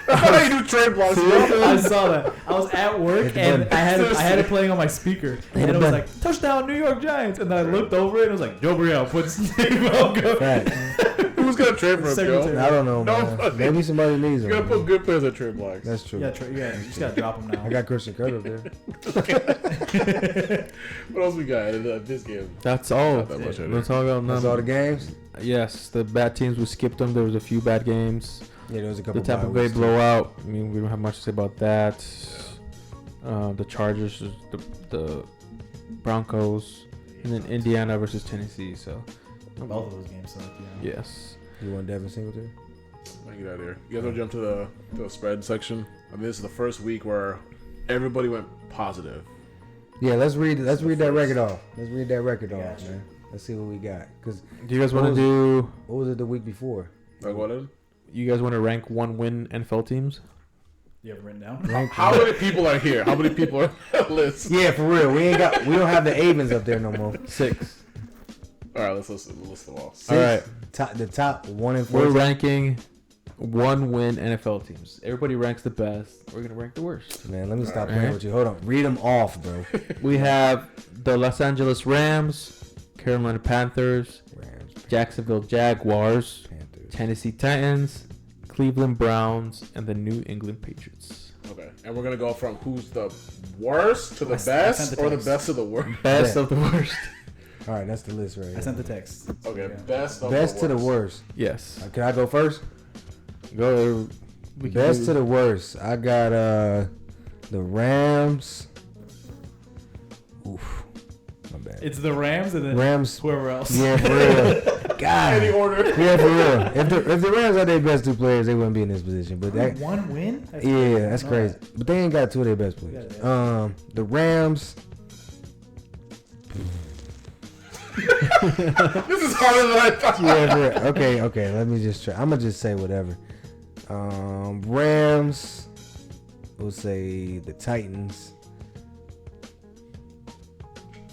How do you do trade blocks? I saw that. I was at work and I had it playing on my speaker, and it was like touchdown New York Giants, and then I looked over it and it was like Joe Burrow puts Who's gonna trade for him, Joe? I don't know, man. Maybe somebody needs him. You gotta put good players at trade blocks. That's true. Yeah, you just gotta drop him now. I got Christian Kirk up there. What else we got in this game? That's all. That's all the games? Yes, the bad teams, we skipped them. There was a few bad games. Yeah, there was a couple. The Tampa Bay blowout. I mean, we don't have much to say about that. The Chargers, the Broncos, and then Indiana versus Tennessee. So both of those games sucked. Yeah. Yes. You want Devin Singletary? I get out of here. You guys want to jump to the spread section? I mean, this is the first week where everybody went positive. Yeah, let's read that record off. Man. Let's see what we got. Cause do you guys want to do? What was it the week before? Like what? You guys want to rank 1-win NFL teams? You have it written down? How many people are here? How many people are on the list? Yeah, for real. We don't have the Avens up there no more. 6. All right, let's list them all. 6. All right. The top 1 and 4. We're ranking 1-win NFL teams. Everybody ranks the best. We're gonna rank the worst. Man, let me stop playing with you. Hold on. Read them off, bro. We have the Los Angeles Rams, Carolina Panthers, Rams, Jacksonville Jaguars, Panthers. Tennessee Titans, Cleveland Browns, and the New England Patriots. Okay, and we're gonna go from who's the worst to the I sent best, the or the text. best to the worst. Best Yeah. of the worst. All right, that's the list right here. I sent the text. Okay, Yeah. best of Best the to the worst. worst. Yes. Can I go first? Go. Best to the worst. I got the Rams. Oof. My bad. It's the Rams and then Rams. whoever else. Yeah, for real. God. Any order? Yeah, for real. If the Rams had their best 2 players, they wouldn't be in this position. But that, One win? That's yeah, that's No. crazy. But they ain't got 2 of their best players. Yeah. The Rams. This is harder than I thought. Yeah, for real. Okay. Let me just try. I'm gonna just say whatever. Rams. We'll say the Titans.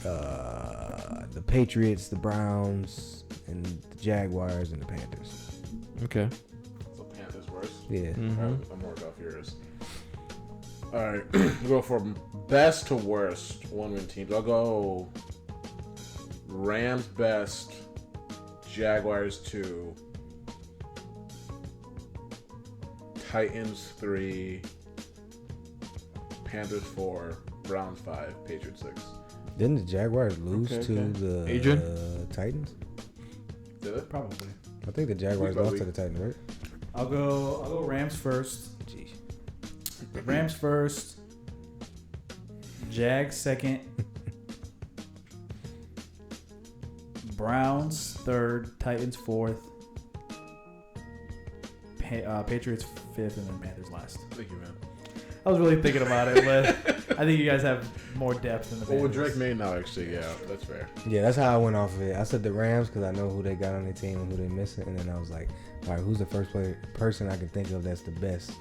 The Patriots, the Browns, and the Jaguars and the Panthers. Okay. So Panthers worst. Yeah. Mm-hmm. Alright, I'm working off yours. Alright, we'll go from best to worst 1-win teams. I'll go Rams best, Jaguars 2, Titans 3, Panthers 4, Browns 5, Patriots 6. Didn't the Jaguars lose Okay, to okay. the Adrian? Titans? Did it? Probably. I think the Jaguars Probably. lost to the Titans, right? I'll go Rams first. Jeez. Rams first. Jags second. Browns third. Titans fourth. Patriots fifth, and then Panthers last. Thank you, man. I was really thinking about it, but I think you guys have more depth than the Well, with Panthers. Drake May now, actually, yeah, that's fair. Yeah, that's how I went off of it. I said the Rams because I know who they got on their team and who they missing, and then I was like, all right, who's the first person I can think of that's the best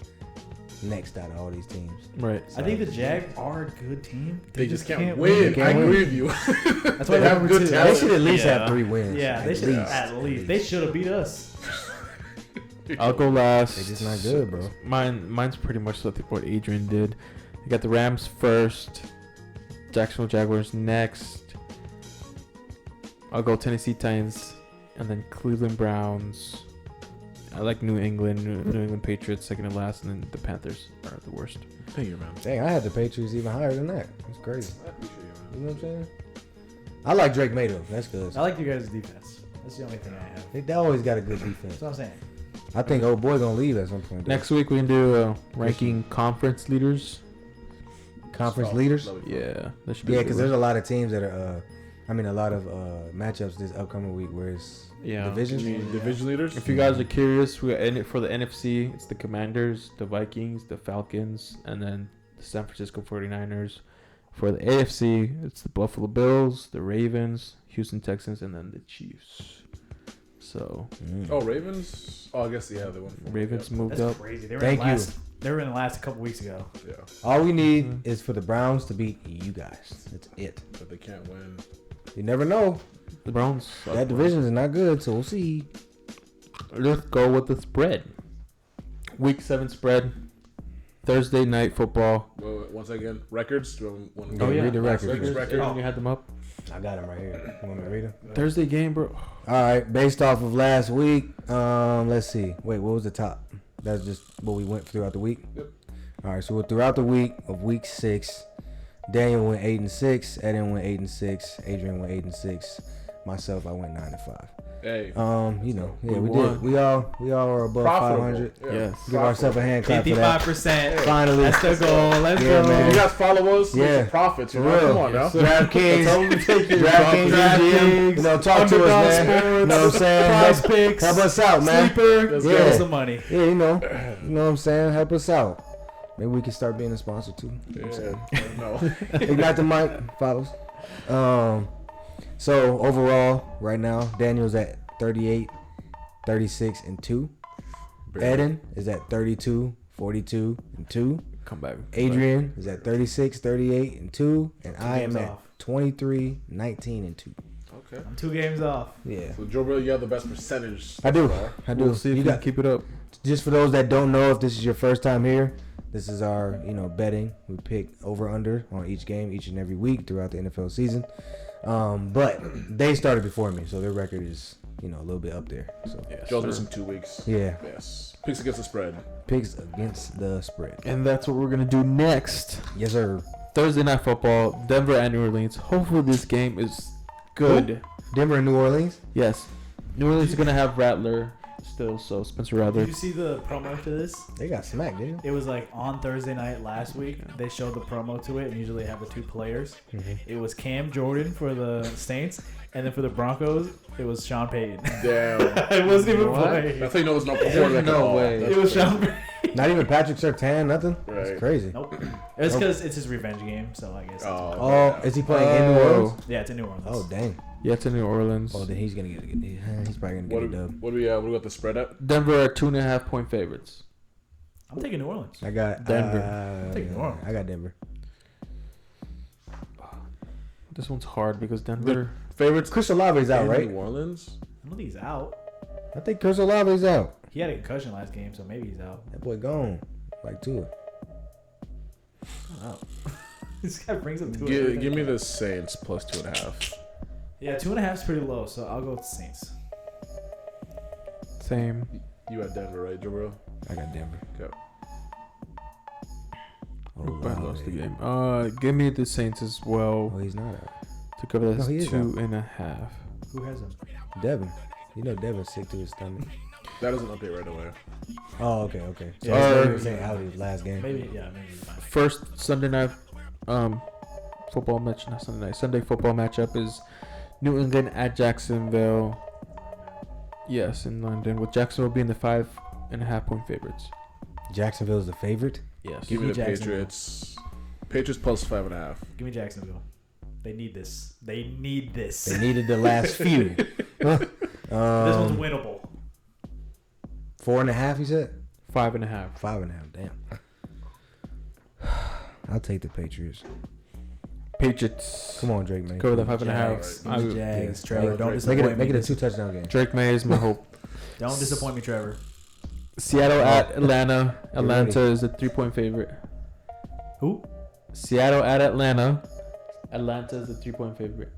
next out of all these teams? Right. I think the Jags are a good team. They just can't win. Can't I win. agree with you. That's why They have good They talent. should at least Yeah. have 3 wins. Yeah, they should at least. They should have beat us. I'll go last. They just not good, bro. Mine's pretty much what Adrian did. I got the Rams first, Jacksonville Jaguars next. I'll go Tennessee Titans, and then Cleveland Browns. I like New England Patriots second to last, and then the Panthers are the worst. Thank you, man. Dang, I had the Patriots even higher than that. That's crazy. I appreciate you, You man. know what I'm saying? I like Drake May though. That's good. I like you guys' defense. That's the only thing I have. They always got a good defense. That's what I'm saying. I think old boy gonna leave at some point. though. Next week we can do ranking conference leaders. Conference Oh, leaders. love it. Yeah, that should be. Yeah, a because good there's one. a lot of teams that are. I mean, a lot of matchups this upcoming week where it's divisions. You mean division leaders? If you guys are curious, we got for the NFC, it's the Commanders, the Vikings, the Falcons, and then the San Francisco 49ers. For the AFC, it's the Buffalo Bills, the Ravens, Houston Texans, and then the Chiefs. So Oh, Ravens? Oh, I guess, yeah, they won. Ravens moved That's up. crazy. They were Thank in you. last. They were in the last a couple weeks ago. Yeah, All we need is for the Browns to beat you guys. That's it. but they can't win. You never know. The Browns. That division is not good, so we'll see. Let's go with the spread. Week 7 spread. Thursday night football. Wait, once again, records? Do you want to Oh, yeah. Read the records. Adrian, you had them up. I got them right here. You want me to read them? Thursday game, bro. All right, based off of last week, let's see. Wait, what was the top? That's just what we went throughout the week. Yep. All right, so throughout the week of week 6, Daniel went 8-6, Eden went 8-6, Adrian went 8-6, myself I went 9-5. Hey. You know, yeah, We we won. did. We all are above Profitable. 500. Yeah. Yes. Give ourselves a hand clap for that. 55%. Finally, That's the goal. Let's Yeah, go. man. You guys follow us? Yeah. Make some profits. You For know? real. Come on now. DraftKings, That's all we take here. DraftKings, MGM, you know, talk to Underdog us, man. Sports, You know what I'm saying? Prize Picks, Help us out, man. Sleeper. Let's Give go. us some money. Yeah, you know what I'm saying? Help us out. Maybe we can start being a sponsor too. You know what I'm saying? No. Ignite the mic follows. So overall, right now, Daniel's at 38, 36, and 2. Eden is at 32, 42-2. Come back. Adrian is at 36, 38-2, and I am at off. 23, 19-2. Okay. I'm 2 games off. Yeah, So Joe Burrow, you have the best percentage. I do. so far. I do. We'll see if You you got keep it up. just for those that don't know, if this is your first time here, this is our betting. We pick over under on each game each and every week throughout the NFL season. But they started before me, so their record is a little bit up there. So Yes, Joe's sir. missing 2 weeks. yeah, Yes. Picks against the spread. picks against the spread. And that's what we're gonna do next. Yes, sir. Thursday night football, Denver and New Orleans. Hopefully this game is good. Denver and New Orleans. Yes. New Orleans is gonna have Rattler still, so Spencer Rattler. Did you see the promo to this? They got smacked, didn't It was like on Thursday night last week. They showed the promo to it, and usually they have the 2 players. they? It was Cam Jordan for the Saints, and then for the Broncos, it was Sean Payton. Damn. It wasn't even What? playing. That's how you know there's no quarterback no at all. way. That's It was crazy. Sean Payton. Not even Patrick Surtain, nothing. Right. It's crazy. Nope. It's because it's his revenge game, so I guess. Oh, Oh, is he playing in New Orleans? Yeah, it's in New Orleans. Oh, dang. Yeah, it's in New Orleans. Oh, then he's gonna get. He's probably What gonna do, get a dub. what do we got the spread at? Denver are 2.5-point favorites. I'm taking New Orleans. I got Denver. Take New Orleans. I got Denver. This one's hard because Denver. Favorites. Chris Olave's out, in right? New Orleans. I don't think he's out. I think Chris Olave's out. He had a concussion last game, so maybe he's out. That boy gone. Like Tua. Oh. This guy brings up 2. Give me the Saints plus 2.5. Yeah, 2.5 is pretty low, so I'll go with the Saints. Same. You had Denver, right, Joe Burrow? I got Denver. Okay. I lost the game. Give me the Saints as well Oh, he's not out. to cover that No, he is 2.5. Who has him? Devin. Devin's sick to his stomach. That doesn't update right away. Oh, okay. So Yeah, he was saying out his last game. Maybe he's fine. First Sunday night football match, not Sunday night, Sunday football matchup is New England at Jacksonville. Yes, in London, with Jacksonville being the 5.5-point favorites. Jacksonville's the favorite. Yes. Give me me the Jacksonville. Patriots. Patriots plus 5.5. Give me Jacksonville. They need this. They need this. They needed the last few. This one's winnable. 4.5. You said 5.5. 5.5. Damn. I'll take the Patriots. Patriots. Come on, Drake, man. Cover that 5.5. Jags. Give me Jags. Trevor, don't Make disappoint it, make it me. a 2-touchdown game. Drake May is my hope. Don't disappoint me, Trevor. Seattle at Atlanta. Atlanta ready. is a 3-point favorite. Who? Seattle at Atlanta. Atlanta is a 3-point favorite.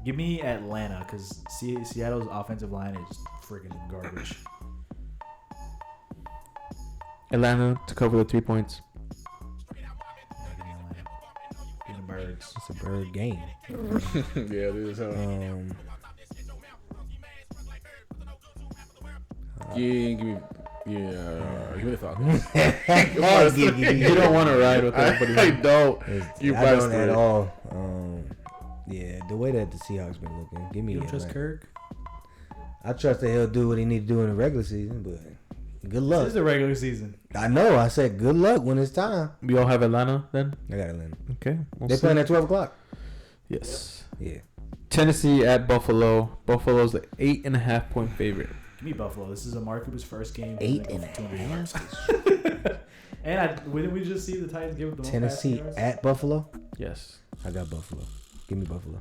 Give me Atlanta, because Seattle's offensive line is freaking garbage. Atlanta to cover the 3 points. Give me Atlanta. Give me the Birds. It's a bird game. Yeah, dude. So. Give me the Falcons. You don't want to ride with everybody. I don't. You I best don't at believe. all. Yeah, the way that the Seahawks been looking, give me. You don't trust Atlanta. Kirk? I trust that he'll do what he need to do in the regular season, but good This luck. is the regular season. I know. I said good luck when it's time. We all have Atlanta then? I got Atlanta. Okay. We'll They see. playing at 12 o'clock. Yes. Yeah. Tennessee at Buffalo. Buffalo's the 8.5-point favorite. Give me Buffalo. This is Amari Cooper's first game. 8.5. And didn't we just see the Titans give up the most Tennessee passing yards? at Buffalo. Yes. I got Buffalo. Give me Buffalo.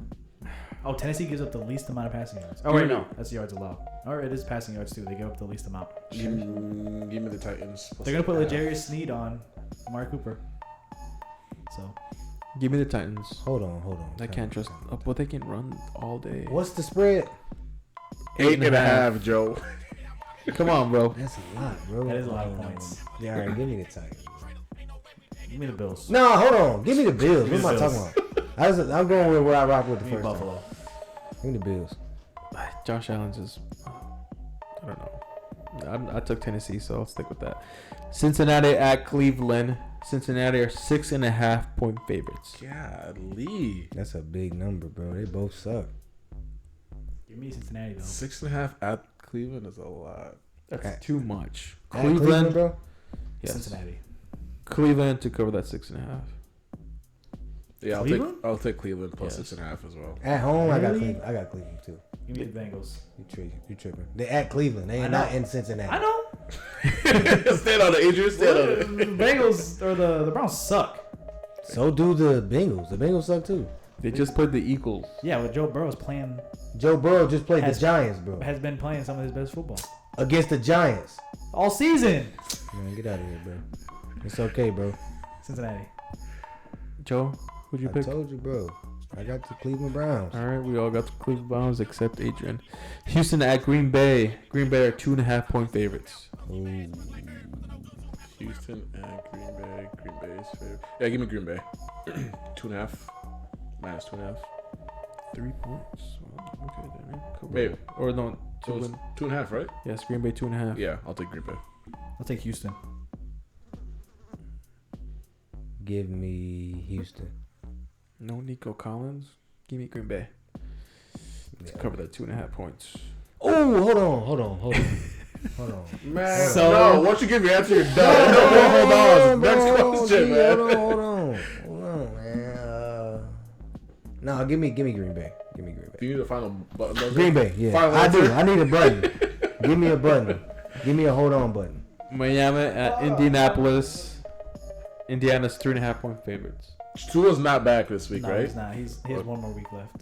Oh, Tennessee gives up the least amount of passing yards. Oh, wait, no. That's yards allowed. Or it is passing yards, too. They give up the least amount. Give me the Titans. They're going to put L'Jarius Sneed on Amari Cooper. So, Give me the Titans. Hold on. I can't trust. But they can run all day. What's the spread? 8.5, Joe. Come on, bro. That's a lot, bro. that is a lot of points. Yeah, all right. Give me the Titans. Give me the Bills. No, hold on. Give me the Bills. Give What me am I the talking about? I'm going with where I rock with the Give me first time. Buffalo. Give me the Bills. Josh Allen's is. I don't know. I took Tennessee, so I'll stick with that. Cincinnati at Cleveland. Cincinnati are 6.5-point favorites. Golly. That's a big number, bro. They both suck. Give me Cincinnati, though. 6.5 at Cleveland is a lot. That's too much. At Cleveland, bro. yes. Cincinnati. Cleveland to cover that 6.5. Yeah, Cleveland? I'll take Cleveland plus Yes. 6.5 as well. At home, I got Really? Cleveland. I got Cleveland too. Give me the Bengals. You tripping? They at Cleveland. They I ain't know. not in Cincinnati. I know. Stand on it, Adrian. Stand on it. The Bengals or the Browns suck. So do the Bengals. The Bengals suck too. They just played the Eagles. Yeah, but Joe Burrow's playing. Joe Burrow just played the Giants, bro. Has been playing some of his best football Against the Giants. all season. Man, get out of here, bro. It's okay, bro. Cincinnati. Joe, who'd you I pick? told you, bro. I got the Cleveland Browns. All right, we all got the Cleveland Browns except Adrian. Houston at Green Bay. Green Bay are 2.5-point favorites. Ooh. Houston and Green Bay. Green Bay's favorite. Yeah, give me Green Bay. 2.5. Minus 2.5. 3 points. Well, okay, then. Maybe. Or no, So it's 2.5, right? yes, Green Bay 2.5. Yeah, I'll take Green Bay. I'll take Houston. Give me Houston. No Nico Collins. Give me Green Bay to cover that 2.5 points. Oh, hold on. Hold on. Man, So- no, once you give your answer, you're done. No more hold on. Next question, man. Hold on, man. No, give me Green Bay. Give me Green Bay. Do you need a final button? Does Green it? Bay, yeah. Final I do. answer? I need a button. Give me a button. Give me a hold on button. Miami at Indianapolis. Indiana's 3.5-point favorites. Tua's not back this week, No, right? he's not. He has one more week left.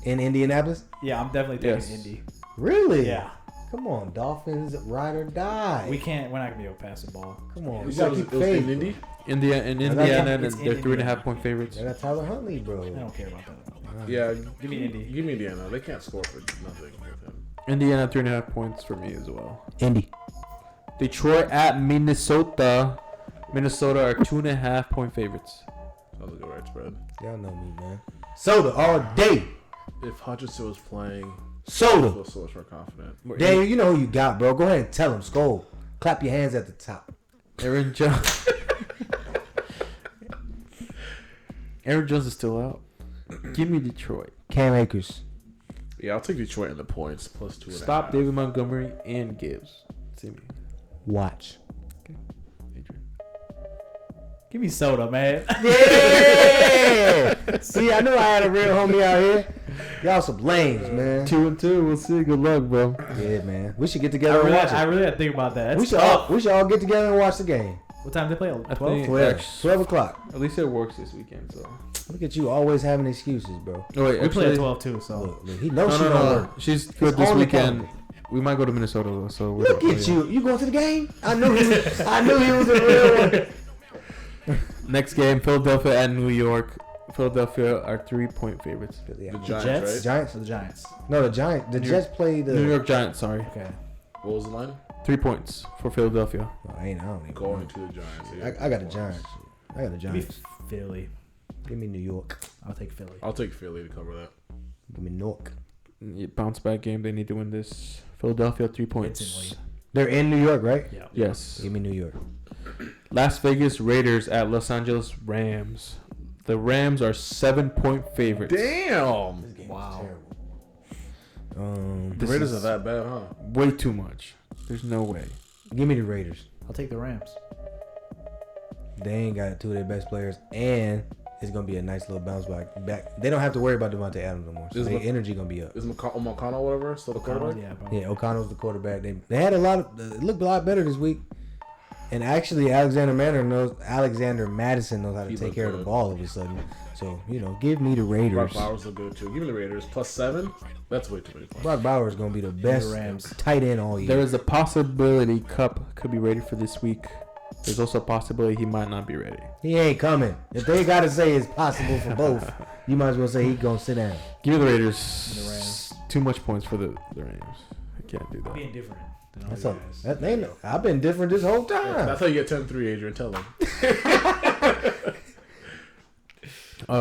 In Indianapolis? Yeah, I'm definitely taking Yes. Indy. Really? Yeah, Come on, Dolphins, ride or die. we're not gonna be able to pass the ball. Come on. You You said gotta it keep was in faith. Indy? Indiana, It's they're in 3.5-point favorites. They got Tyler Huntley, bro. I don't care about that. Yeah, Give me Indy. Give me Indiana. They can't score for nothing with him. Indiana 3.5 points for me as well. Indy. Detroit at Minnesota. Minnesota are 2.5-point favorites. Sounds like a right spread. Y'all know me, man. Soda all day. If Hutchinson was playing, I Soda. feel so much more confident. Daniel, you know who you got, bro. Go ahead and tell him. Skull. Clap your hands at the top. Aaron Jones. Aaron Jones is still out. Give me Detroit. Cam Akers. Yeah, I'll take Detroit in the points plus 2.5. Stop David Montgomery and Gibbs. See me. Watch. Adrian. Give me Soda, man. Yeah! See, I knew I had a real homie out here. Y'all some lames, man. 2-2. We'll see. Good luck, bro. Yeah, man. We should get I together and really, watch I it. really had to think about that. We That's should, tough. we should all get together and watch the game. What time do they play? I 12? think 12. 12 o'clock. At least it works this weekend. So. Look at you always having excuses, bro. Oh wait, We play at actually, 12 too, so. Look, he knows she no. don't work. She's good this on the weekend. calendar. We might go to Minnesota though. So we're Look at you. You going to the game? I knew he was a real one. Next game, Philadelphia at New York. Philadelphia are 3-point favorites. Yeah. The The Giants, Jets? right? Giants? So the Giants. No, the Giants. The Jets play the. New York Giants. Sorry, Okay. What was the line? 3 points for Philadelphia. Oh, I don't even Going know. to the Giants. Yeah. I got the Giants. I got the Give me Giants. Philly. Give me New York. I'll take Philly. I'll take Philly to cover that. Give me Newark. Bounce back game. They need to win this. Philadelphia 3 points. Instantly. They're in New York, right? Yeah. Yes. Give me New York. Las Vegas Raiders at Los Angeles Rams. The Rams are 7-point favorites. Damn. This game Wow. is terrible. The This Raiders is are that bad, huh? Way too much. There's no way. Give me the Raiders. I'll take the Rams. They ain't got two of their best players, and it's gonna be a nice little bounce back. They don't have to worry about Devontae Adams no more. So Is their Mc- energy gonna be up. Is McConnell whatever still the quarterback? Yeah, bro. Yeah, O'Connell's the quarterback. They had a lot of. It looked a lot better this week. And actually, Alexander Madison knows how to He take looked care of the good. ball all of a sudden. So give me the Brock Raiders. Bowers look good too. Give me the Raiders plus 7. That's way too many points. Brock Bowers is gonna be the best Rams. tight end all year. There is a possibility Cup could be ready for this week. There's also a possibility he might not be ready. He ain't coming. If they gotta say it's possible for both, you might as well say he gonna sit down. Give me the Raiders. The Rams. Too much points for the Rams. I can't do that. Being different than all That's you all. guys. That they know. I've been different this whole time. That's how you get 10-3, Adrian. Tell them.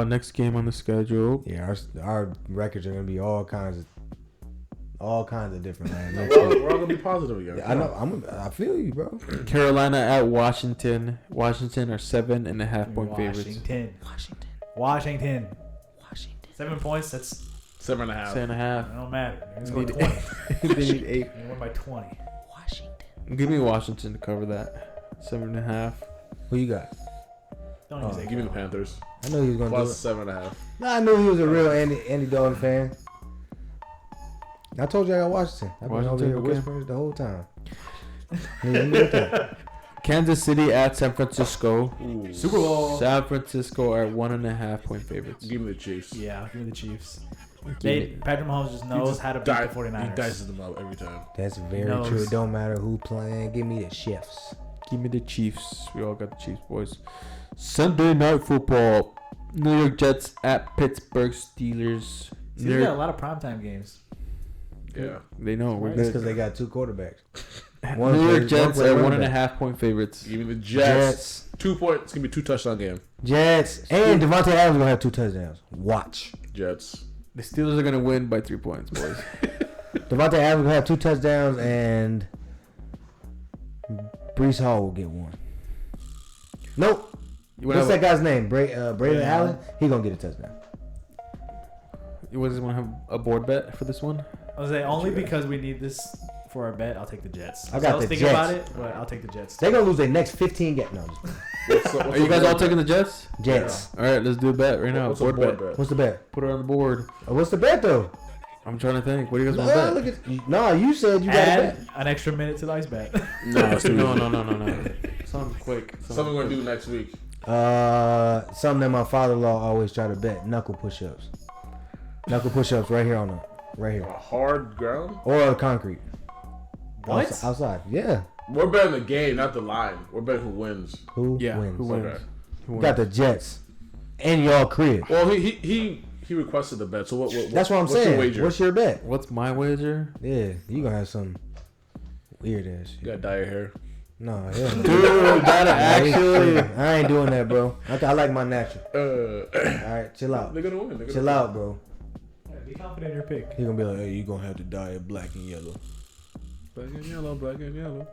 Next game on the schedule. Yeah, our records are gonna be all kinds of different, man. We're all gonna be positive again. I know. I feel you, bro. Carolina at Washington. Washington are 7.5-point favorites. Washington. 7 points. That's 7.5. 7.5. it don't matter. It's Need going 20. They need 8. You win by 20. Give me Washington to cover that. 7.5. Who you got? Don't even Oh, say Give me the Carolina. Panthers. I knew he was gonna Plus do it. 7.5. No, I knew he was a real Andy Dalton fan. I told you I got Washington. I've been over Washington, here okay. whispering the whole time. Kansas City at San Francisco. Ooh. Super Bowl. San Francisco are 1.5 point favorites. Give me the Chiefs. Yeah, give me the Chiefs. me- Patrick Mahomes just knows how to beat the 49ers. He dices them up every time. That's very knows. true. It don't matter who playing. Give me the shifts. Give me the Chiefs. We all got the Chiefs, boys. Sunday night football. New York Jets at Pittsburgh Steelers. See, they got a lot of primetime games. Yeah. They know we're That's good. because they got two quarterbacks. New York Jets are running 1.5 point favorites. Give me the Jets. 2 points. It's going to be 2 touchdown game. Jets. And Devontae Adams gonna have 2 touchdowns. Watch. Jets. The Steelers are gonna win by 3 points, boys. Devontae Adams gonna have 2 touchdowns and Brees Hall will get 1. Nope. What's that guy's name? Braden Allen? He gonna get a touchdown. You guys want to have a board bet for this one? I was saying only because we need this for our bet. I'll take the Jets. I got was the thinking Jets. about it, but I'll take the Jets. They're gonna lose their next 15 games. No, Are you guys all taking the Jets? Jets. All right, let's do a bet right now. What's Board a board bet. bet? What's the bet? Put it on the board. What's the bet though? I'm trying to think. What do you guys want to bet? Look at no. You said you got a bet. Add an extra minute to the ice bet. No, it's too No. easy. Something quick. Something we're going to do next week. Something that my father-in-law always try to bet: knuckle push-ups. Knuckle push-ups right here on the right A here, hard ground? or concrete. What? Outside? Yeah. We're betting the game, not the line. We're betting who wins. Who Yeah. wins? Who wins? Okay. Who wins? Got the Jets. And y'all crib. Well, he requested the bet. So what That's what I'm what's saying. Your wager? What's your bet? What's my wager? Yeah, you gonna have some weird ass shit. You got to dye your hair. No, hell no. Dude, that actually. I ain't doing that, bro. I like my natural. All They're right, chill out. going to win. Chill out, bro. Be confident in your pick. He gonna be like, hey, you gonna have to dye it black and yellow. Black and yellow, black and yellow.